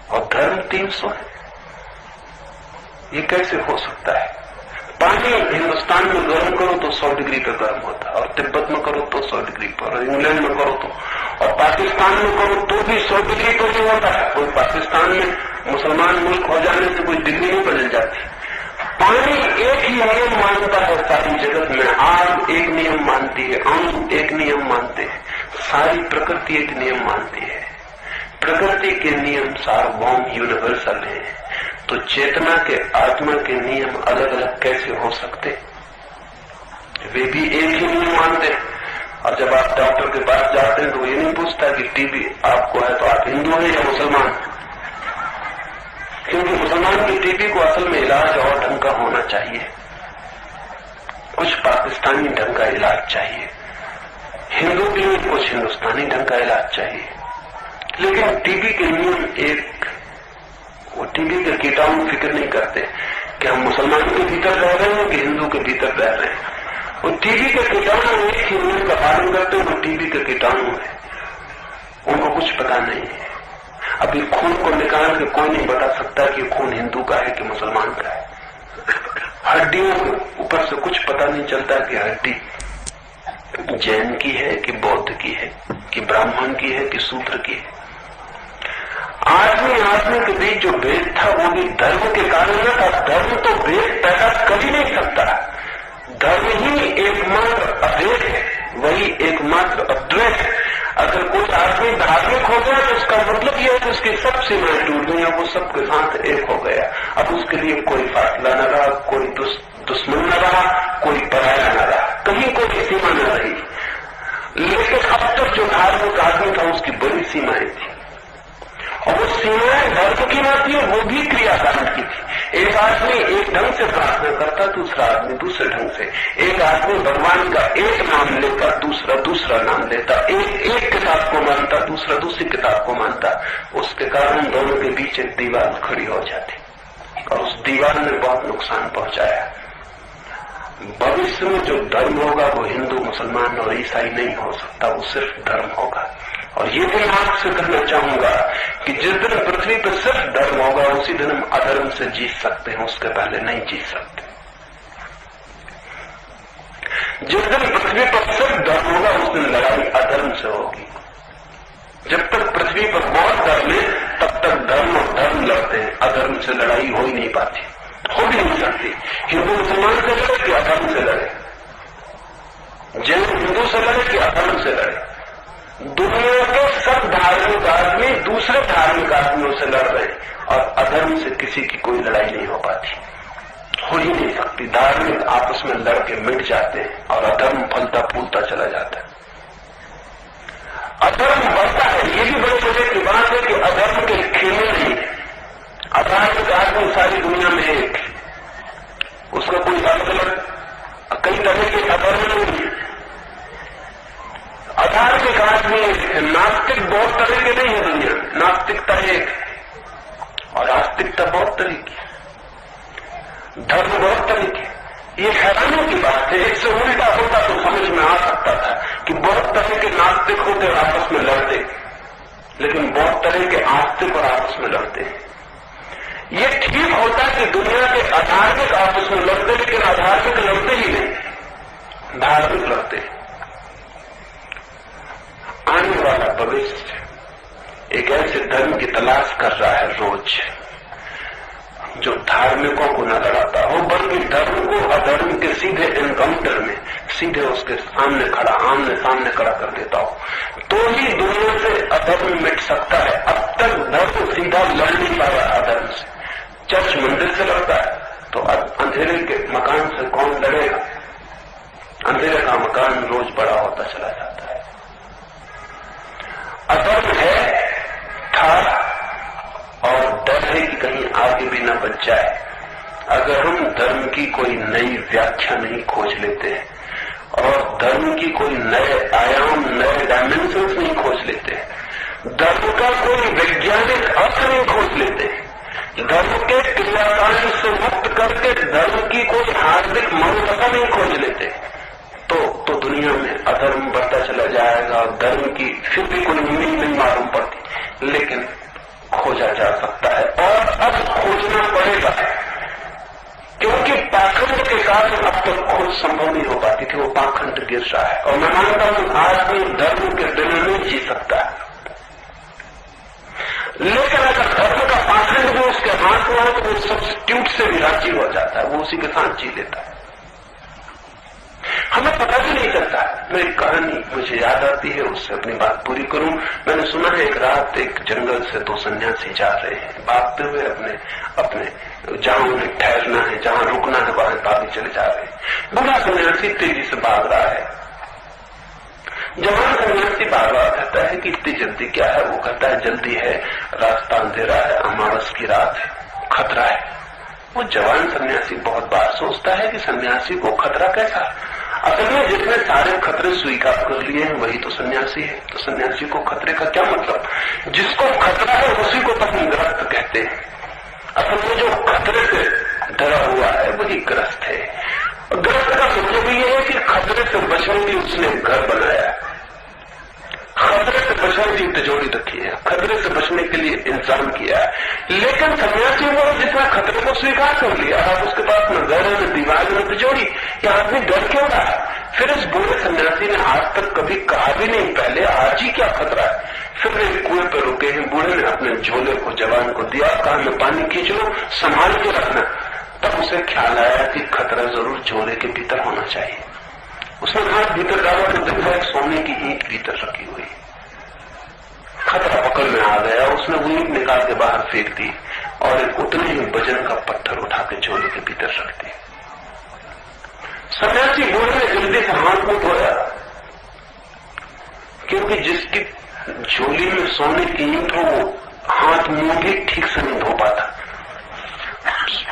[SPEAKER 1] और धर्म 300 है। ये कैसे हो सकता है? पानी हिंदुस्तान में गर्म करो तो 100 डिग्री पे गर्म होता है, और तिब्बत में करो तो 100 डिग्री पर, और इंग्लैंड में करो तो, और पाकिस्तान में करो तो भी 100 डिग्री पर नहीं होता है। कोई पाकिस्तान में मुसलमान मुल्क हो जाने से कोई डिग्री नहीं बदल जाती। पानी एक ही नियम मानता है सारी जगत में। आग एक नियम मानती है, अणु एक नियम मानते हैं, सारी प्रकृति एक नियम मानती है। प्रकृति के नियम सार्वभौम यूनिवर्सल है, तो चेतना के आत्मा के नियम अलग अलग कैसे हो सकते? वे भी एक ही नियम मानते हैं। और जब आप डॉक्टर के पास जाते हैं तो ये नहीं पूछता कि टीबी आपको है तो आप हिंदू हैं या मुसलमान, क्योंकि मुसलमान की टीबी को असल में इलाज और ढंग का होना चाहिए, कुछ पाकिस्तानी ढंग का इलाज चाहिए। हिंदू के लिए कुछ हिंदुस्तानी ढंग का इलाज चाहिए। लेकिन टीबी के नियम एक, वो टीबी के कीटाणु फिक्र नहीं करते कि हम मुसलमान के भीतर रह रहे हैं कि हिंदू के भीतर रह रहे हैं। वो टीबी के कीटाणु एक ही नियम का पालन करते हैं, वो टीबी के कीटाणु है, उनको कुछ पता नहीं है। अभी खून को निकाल के कोई नहीं बता सकता कि खून हिंदू का है कि मुसलमान का है। हड्डियों के ऊपर से कुछ पता नहीं चलता कि हड्डी जैन की है कि बौद्ध की है कि ब्राह्मण की है कि शूद्र की है। आदमी के बीच जो भेद था वो भी धर्म के कारण न था। धर्म तो भेद पैदा कर ही नहीं सकता। धर्म ही एकमात्र अभेद है, वही एकमात्र अद्वैत है। अगर कोई आदमी धार्मिक हो गया तो उसका मतलब यह है कि उसकी सब सीमाएं टूट गई, वो सबके साथ एक हो गया। अब उसके लिए कोई फासला न रहा, कोई दुश्मन न रहा, कोई पराया न रहा, कहीं कोई सीमा न रही। लेकिन अब तक जो धार्मिक आदमी था उसकी बड़ी सीमाएं थी, और वो सीमाएं धर्म की न थी, वो भी क्रियाकांड की थी। एक आदमी एक ढंग से प्रार्थना करता, दूसरा आदमी दूसरे ढंग से। एक आदमी भगवान का एक नाम लेता, दूसरा नाम लेता। एक किताब को मानता, दूसरा दूसरी किताब को मानता। उसके कारण दोनों के बीच एक दीवार खड़ी हो जाती, और उस दीवार ने बहुत नुकसान पहुंचाया। भविष्य में जो धर्म होगा वो हिंदू, मुसलमान और ईसाई नहीं हो सकता, वो सिर्फ धर्म होगा। और ये भी मैं आपसे कहना चाहूंगा कि जिस दिन पृथ्वी पर सिर्फ धर्म होगा उसी दिन हम अधर्म से जीत सकते हैं, उसके पहले नहीं जीत सकते। जिस दिन पृथ्वी पर सिर्फ धर्म होगा उस दिन लड़ाई अधर्म से होगी। जब तक पृथ्वी पर बहुत धर्म है तब तक धर्म और धर्म लड़ते हैं, अधर्म से लड़ाई हो ही नहीं पाती, हो भी नहीं सकती। हिंदू मुसलमान से लड़े कि अधर्म से लड़े, जैन हिंदू से लड़े कि अधर्म से लड़े। दुनिया के सब धार्मिक आदमी दूसरे धार्मिक आदमियों से लड़ रहे हैं, और अधर्म से किसी की कोई लड़ाई नहीं हो पाती, हो ही नहीं सकती। धार्मिक आपस में लड़के मिट जाते हैं और अधर्म फलता फूलता चला जाता है। अधर्म बढ़ता है। ये भी बड़े मजे की बात है कि अधर्म के खेमे नहीं है। अधार्मिक आदमी सारी दुनिया में एक, उसका कोई अलग अलग कई तरह के अधर्म नहीं है। अधार्मिक आदमी नास्तिक बहुत तरह के नहीं है दुनिया में, नास्तिकता एक और आस्तिकता बहुत तरह की, धर्म बहुत तरह के। ये हैरानी की बात है। इससे उल्टा होता तो समझ में आ सकता था कि बहुत तरह के नास्तिक होते और आपस में लड़ते, लेकिन बहुत तरह के आस्तिक और आपस में लड़ते हैं। ये ठीक होता है कि दुनिया के अधार्मिक आपस में लड़ते, लेकिन अधार्मिक लड़ते ही नहीं, धार्मिक लड़ते हैं। आने वाला भविष्य एक ऐसे धर्म की तलाश कर रहा है रोज, जो धार्मिकों को न लड़ाता हो बल्कि धर्म को अधर्म के सीधे एनकाउंटर में, सीधे उसके सामने खड़ा, आमने सामने खड़ा कर देता हो, तो ही दुनिया से अधर्म मिट सकता है। अब तक धर्म सीधा लड़ नहीं पा रहा अधर्म से। चर्च मंदिर से लड़ता है तो अंधेरे के मकान से कौन लड़ेगा? अंधेरे का मकान रोज बड़ा होता चला जाता है। अधर्म है, था और डर है कि कहीं आगे भी न बच जाए। अगर हम धर्म की कोई नई व्याख्या नहीं खोज लेते और धर्म की कोई नए आयाम, नए डायमेंशंस नहीं खोज लेते, धर्म का कोई वैज्ञानिक अर्थ नहीं खोज लेते, धर्म के क्रियाकांड से मुक्त करके धर्म की कोई हार्दिक मनोदशा नहीं खोज लेते, तो दुनिया में अधर्म बढ़ता चला जाएगा और धर्म की फिर भी कोई मीनिंग नहीं मालूम पड़ती। लेकिन खोजा जा सकता है और अब खोजना पड़ेगा, क्योंकि पाखंड के कारण अब तक खोज संभव नहीं हो पाती थी। वो पाखंड गिर रहा है और मैं मानता हूं आदमी धर्म के बिना नहीं जी सकता है। लेकिन अगर धर्म का पाखंड भी उसके हाथ में हो तो वो सब्स्टिट्यूट से भी राजी हो जाता है, वो उसी के साथ जी लेता है। हमें पता भी नहीं चलता। मैं एक कहानी मुझे याद आती है, उससे अपनी बात पूरी करूं। मैंने सुना है एक रात एक जंगल से दो सन्यासी जा रहे हैं, भागते हुए अपने जहां उन्हें ठहरना है, जहां रुकना है, वहां भागे चले जा रहे हैं। बूढ़ा सन्यासी तेजी से भाग रहा है। जवान सन्यासी बार बार कहता है कि इतनी जल्दी क्या है? वो कहता है जल्दी है, रास्ता अंधेरा है, अमावस की रात है, खतरा है। वो जवान सन्यासी बहुत बार सोचता है कि सन्यासी को खतरा कैसा? असल में जिसने सारे खतरे स्वीकार कर लिए हैं वही तो सन्यासी है। तो सन्यासी को खतरे का क्या मतलब? जिसको खतरा है उसी को ग्रस्त कहते हैं। असल में जो खतरे से डरा हुआ है वही ग्रस्त है। ग्रस्त का मतलब ये है कि खतरे से बचने के लिए उसने घर बनाया, खतरे से बचने की तिजोरी रखी है, खतरे से बचने के लिए इंतजाम किया है। लेकिन सन्यासी वो जिसने खतरे को स्वीकार कर लिया, अब उसके पास न घर है, न दीवार, न तिजोरी, या आदमी डर क्यों रहा है? फिर इस बूढ़े सन्यासी ने आज तक कभी कहा भी नहीं पहले आज ही क्या खतरा है। फिर वे कुएं पर रुके हैं, बूढ़े ने अपने झोले को जवान को दिया, कहा मैं पानी खींच लो, संभाल के रखना। तब उसे ख्याल आया कि खतरा जरूर झोले के भीतर होना चाहिए। उसने हाथ भीतर डाला तो देखा एक सोने की ईंट भीतर रखी हुई। खतरा पकड़ में आ गया, उसने वो ईंट निकाल के बाहर फेंक दी और एक उतने ही वजन का पत्थर उठा के झोले के भीतर रख दिया। सन्यासी बूढ़े ने जल्दी से हाथ मुंह धोया, क्योंकि जिसकी झोली में सोने की ईंट हो वो हाथ मुंह भी ठीक से नहीं धो पाता।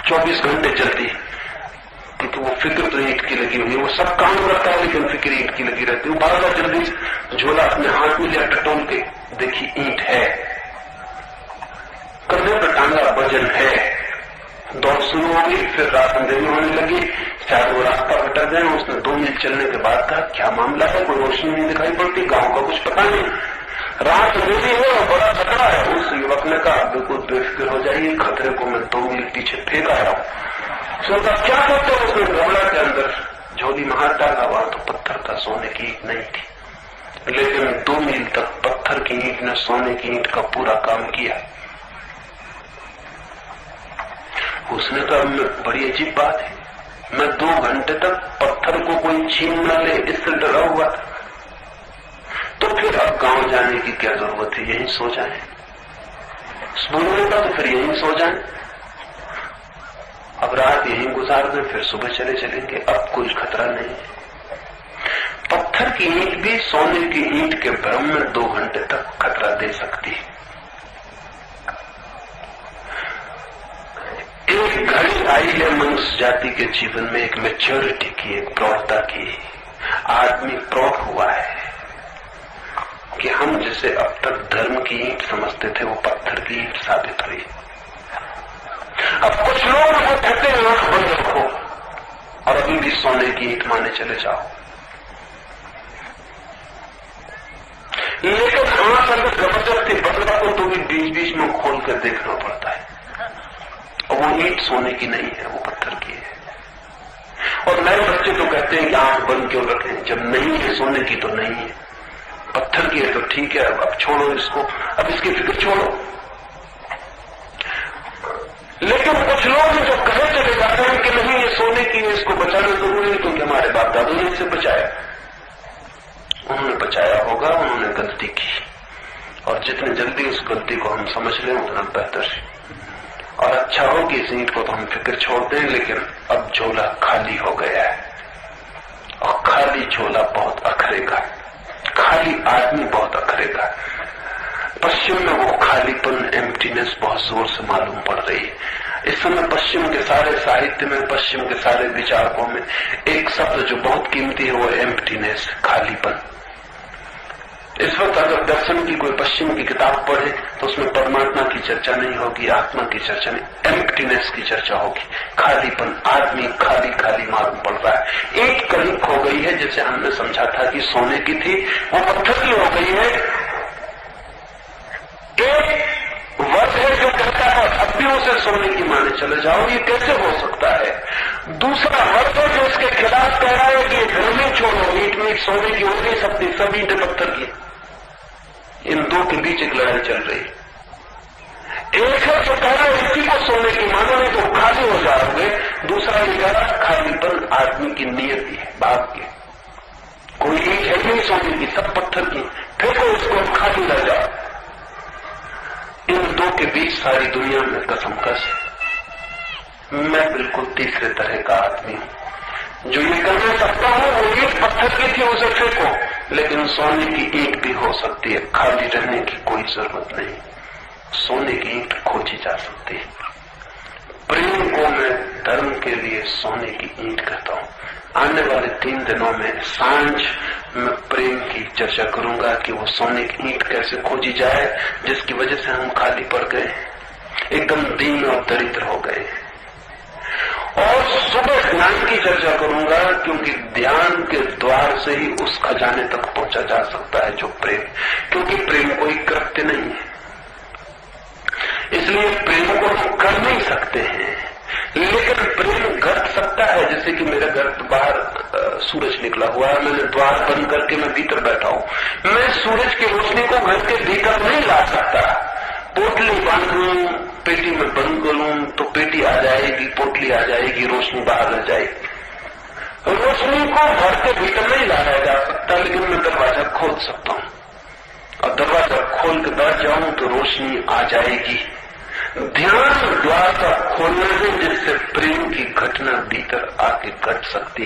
[SPEAKER 1] 24 घंटे चलती, क्योंकि वो फिक्र तो ईंट की लगी हुई है, वो सब काम करता है लेकिन फिक्र ईंट की लगी रहती है। वो बार बार जल्दी झोला अपने हाथ में लिया, टटोल के देखी ईंट है, कंधे पर टांगा, वजन है। दौड़ शुरू हो गई, फिर रात अंधेरी होने लगी, शायद वो रास्ता भटक गए। उसने 2 मील चलने के बाद कहा क्या मामला है? कोई रोशनी नहीं दिखाई पड़ती, गांव का कुछ पता नहीं, रात अंधेरी है और बड़ा खतरा है। उस युवक ने कहा बिल्कुल बेफिक्र हो जाइए, खतरे को मैं 2 मील पीछे फेंक आया हूं। सोचा क्या करते हो? उसने गमला के अंदर झोली में हाथ डाला, वहां तो पत्थर था, सोने की ईंट नहीं थी। लेकिन 2 मील तक पत्थर की ईंट ने सोने की ईंट का पूरा काम किया। उसने कहा बड़ी अजीब बात है, मैं 2 घंटे तक पत्थर को कोई छीन न ले इससे डरा हुआ था। तो फिर अब गांव जाने की क्या जरूरत है, यहीं सो जाए। बोलने का तो फिर यहीं सो जाए, अब रात यहीं गुजार दें, फिर सुबह चलेंगे, अब कोई खतरा नहीं है। पत्थर की ईंट भी सोने की ईंट के भ्रम में 2 घंटे तक खतरा दे सकती है। एक घड़ी आई है मनुष्य जाति के जीवन में, एक मैच्योरिटी की, एक प्रौढ़ता की। आदमी प्रौढ़ हुआ है कि हम जिसे अब तक धर्म की ईंट समझते थे वो पत्थर की ईंट साबित हुई। अब कुछ लोग वो कहते हैं आंख बंद रखो और अभी भी सोने की ईंट माने चले जाओ, लेकिन आंख अगर जबरदस्ती बंद रखो तो भी बीच बीच में खोल कर देखना पड़ता है। और वो ईंट सोने की नहीं है, वो पत्थर की है। और नए बच्चे तो कहते हैं कि आंख बंद क्यों रखें, जब नहीं है सोने की तो नहीं है, पत्थर की है तो ठीक है, अब छोड़ो इसको, अब इसकी फिक्र छोड़ो। लेकिन कुछ लोग जो कहे चले जाते हैं कि नहीं ये सोने की है, इसको बचाना जरूरी है, क्योंकि हमारे बाप दादों ने इसे बचाया। उन्होंने बचाया होगा, उन्होंने गलती की, और जितनी जल्दी उस गलती को हम समझ लें उतना बेहतर है। और अच्छा हो कि इस ईंट को तो हम फिक्र छोड़ दें, लेकिन अब झोला खाली हो गया है, और खाली झोला बहुत अखरेगा, खाली आदमी बहुत अखरेगा। पश्चिम में वो खालीपन, एम्प्टीनेस बहुत जोर से मालूम पड़ रही है। इस समय पश्चिम के सारे साहित्य में, पश्चिम के सारे विचारकों में एक शब्द जो बहुत कीमती है वो एम्प्टीनेस, खालीपन। इस वक्त अगर दर्शन की कोई पश्चिम की किताब पढ़े तो उसमें परमात्मा की चर्चा नहीं होगी, आत्मा की चर्चा नहीं, एम्प्टीनेस की चर्चा होगी। खालीपन, आदमी खाली खाली मालूम पड़ रहा है। एक कली खो गई है, जैसे हमने समझा था कि सोने की थी, वो पत्थर की हो गई है। एक वर्ग है जो कहता है अब भी उसे सोने की माने चले जाओ, ये कैसे हो सकता है। दूसरा वर्ग है जो इसके खिलाफ कह रहा है कि घर में छोड़ो, ईट मीट सोने की हो नहीं सकती, सब ईंटें पत्थर की। इन दो के बीच एक लड़ाई चल रही। एक है जो कह रहा है इसी को सोने की मानो नहीं तो खाली हो जाओगे, दूसरा ये कह रहा खालीपन आदमी की नियति है, भाग्य। कोई ईट है नहीं सोने की, सब पत्थर की, फेंको उसको, खाली रह जाओ। इन दो के बीच सारी दुनिया में कसमकस है। मैं बिल्कुल तीसरे तरह का आदमी हूं जो ये करना सकता हूं, वो ईट पत्थर की थी उसे फेंको, लेकिन सोने की ईंट भी हो सकती है, खाली रहने की कोई जरूरत नहीं। सोने की ईंट खोजी जा सकती है। प्रेम को मैं धर्म के लिए सोने की ईंट कहता हूं। आने वाले 3 दिनों में सांझ मैं प्रेम की चर्चा करूंगा कि वो सोने की ईंट कैसे खोजी जाए, जिसकी वजह से हम खाली पड़ गए, एकदम दीन और दरिद्र हो गए। और सुबह ध्यान की चर्चा करूंगा, क्योंकि ध्यान के द्वार से ही उस खजाने तक पहुंचा जा सकता है जो प्रेम, क्योंकि प्रेम कोई कृत्य नहीं है, इसलिए प्रेम को हम कर नहीं सकते हैं, लेकिन प्रेम घट सकता है। जैसे कि मेरे घर बाहर सूरज निकला हुआ है, मैंने द्वार बंद करके मैं भीतर बैठा हूं। मैं सूरज की रोशनी को घर के भीतर नहीं ला सकता। पोटली बांधूं, पेटी में बंद करूं तो पेटी आ जाएगी, पोटली आ जाएगी, रोशनी बाहर आ जाएगी। रोशनी को घर के भीतर नहीं लाया जा सकता, लेकिन मैं दरवाजा खोल सकता हूं, और दरवाजा खोल के बैठ जाऊं तो रोशनी आ जाएगी। ध्यान द्वार का खोलना है जिससे प्रेम की घटना भीतर आके घट सकती।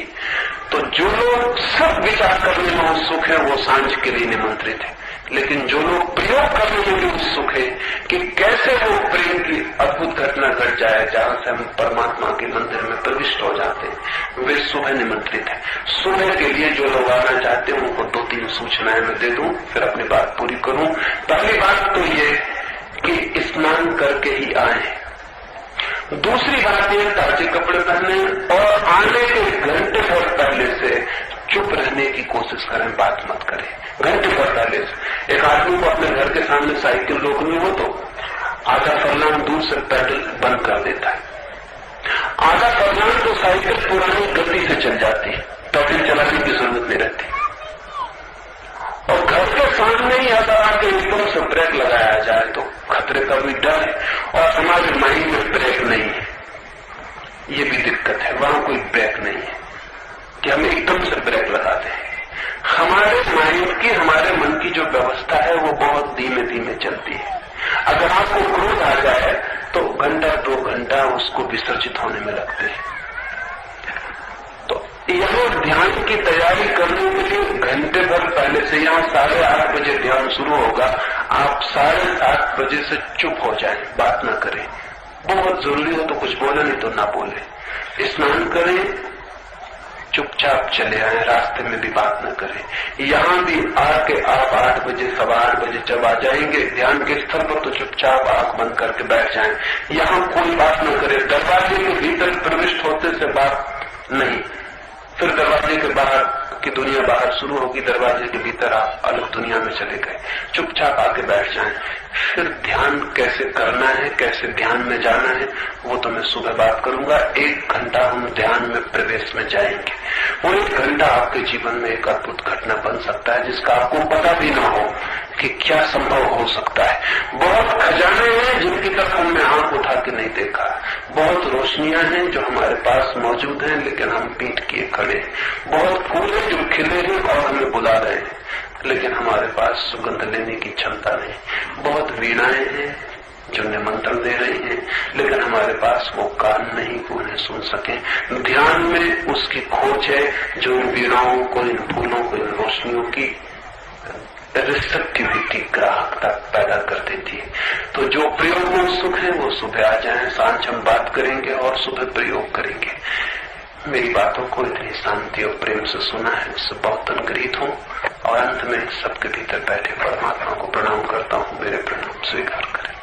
[SPEAKER 1] तो जो लोग सब विचार करने में उत्सुक है वो सांझ के लिए निमंत्रित है, लेकिन जो लोग प्रयोग करने में उत्सुक है कि कैसे वो प्रेम की अद्भुत घटना घट जाए जहां से हम परमात्मा के मंदिर में प्रविष्ट हो जाते हैं, वे सुबह निमंत्रित है। सुबह के लिए जो लोग आना चाहते हैं उनको 2-3 सूचनाएं मैं दे दूं, फिर अपनी बात पूरी करूं। पहली बात तो ये कि स्नान करके ही आए। दूसरी बात यह ताजे कपड़े पहने और आने के घंटे भर पहले से चुप रहने की कोशिश करें, बात मत करें घंटे भर पहले से। एक आदमी को अपने घर के सामने साइकिल रोकनी हो तो आधा फरलांग दूर से पैडल बंद कर देता है। आधा फरलांग तो साइकिल पुरानी गति से चल जाती है, पैडल चलाने की जरूरत नहीं रहती। और घर के सामने ही अगर आके एकदम से ब्रेक लगाया जाए तो खतरे का भी डर है, और हमारे माइंड में ब्रेक नहीं है, ये भी दिक्कत है। वहां कोई ब्रेक नहीं है कि हम एकदम से ब्रेक लगाते हैं। हमारे माइंड की, हमारे मन की जो व्यवस्था है वो बहुत धीमे धीमे चलती है। अगर आपको क्रोध आ जाए तो 1-2 घंटा उसको विसर्जित होने में लगते हैं। तो यहाँ ध्यान की तैयारी करने के लिए घंटे भर पहले से, यहाँ 8:30 बजे ध्यान शुरू होगा, आप 7:30 बजे से चुप हो जाएं, बात ना करें। बहुत जरूरी हो तो कुछ बोले, नहीं तो ना बोले। स्नान करें, चुपचाप चले आए, रास्ते में भी बात न करें। यहाँ भी आके आप 8 बजे 8:15 बजे जब आ जाएंगे ध्यान के स्थल पर तो चुपचाप आंख बंद करके बैठ जाएं। यहाँ कोई बात न करे। दरवाजे के भीतर प्रविष्ट होते से बात नहीं, फिर दरवाजे के बाहर की दुनिया बाहर शुरू होगी, दरवाजे के भीतर आप अलग दुनिया में चले गए। चुपचाप आके बैठ जाएं। फिर ध्यान कैसे करना है, कैसे ध्यान में जाना है, वो तो मैं सुबह बात करूंगा। 1 घंटा हम ध्यान में प्रवेश में जाएंगे। वो 1 घंटा आपके जीवन में एक अद्भुत घटना बन सकता है जिसका आपको पता भी ना हो कि क्या संभव हो सकता है। बहुत खजाने हैं जिनकी तरफ हमने आंख उठा के नहीं देखा, बहुत रोशनियां हैं जो हमारे पास मौजूद हैं लेकिन हम पीठ किए खड़े, बहुत फूल हैं जो खिले हैं और हमें बुला रहे हैं लेकिन हमारे पास सुगंध लेने की क्षमता नहीं, बहुत वीणाएं हैं जो निमंत्रण दे रही हैं लेकिन हमारे पास वो कान नहीं कि उन्हें सुन सके। ध्यान में उसकी खोज है जो इन वीणाओं को, इन फूलों को, इन रोशनियों की रिसेप्टिविटी, ग्राहकता पैदा कर देती है। तो जो प्रयोग में सुख है वो सुबह आ जाए, सांझ हम बात करेंगे और सुबह प्रयोग करेंगे। मेरी बातों को इतनी शांति और प्रेम से सुना है, इससे बहुत अनुग्रहित हूँ और अंत में सबके भीतर बैठे परमात्मा को प्रणाम करता हूँ। मेरे प्रणाम स्वीकार करें।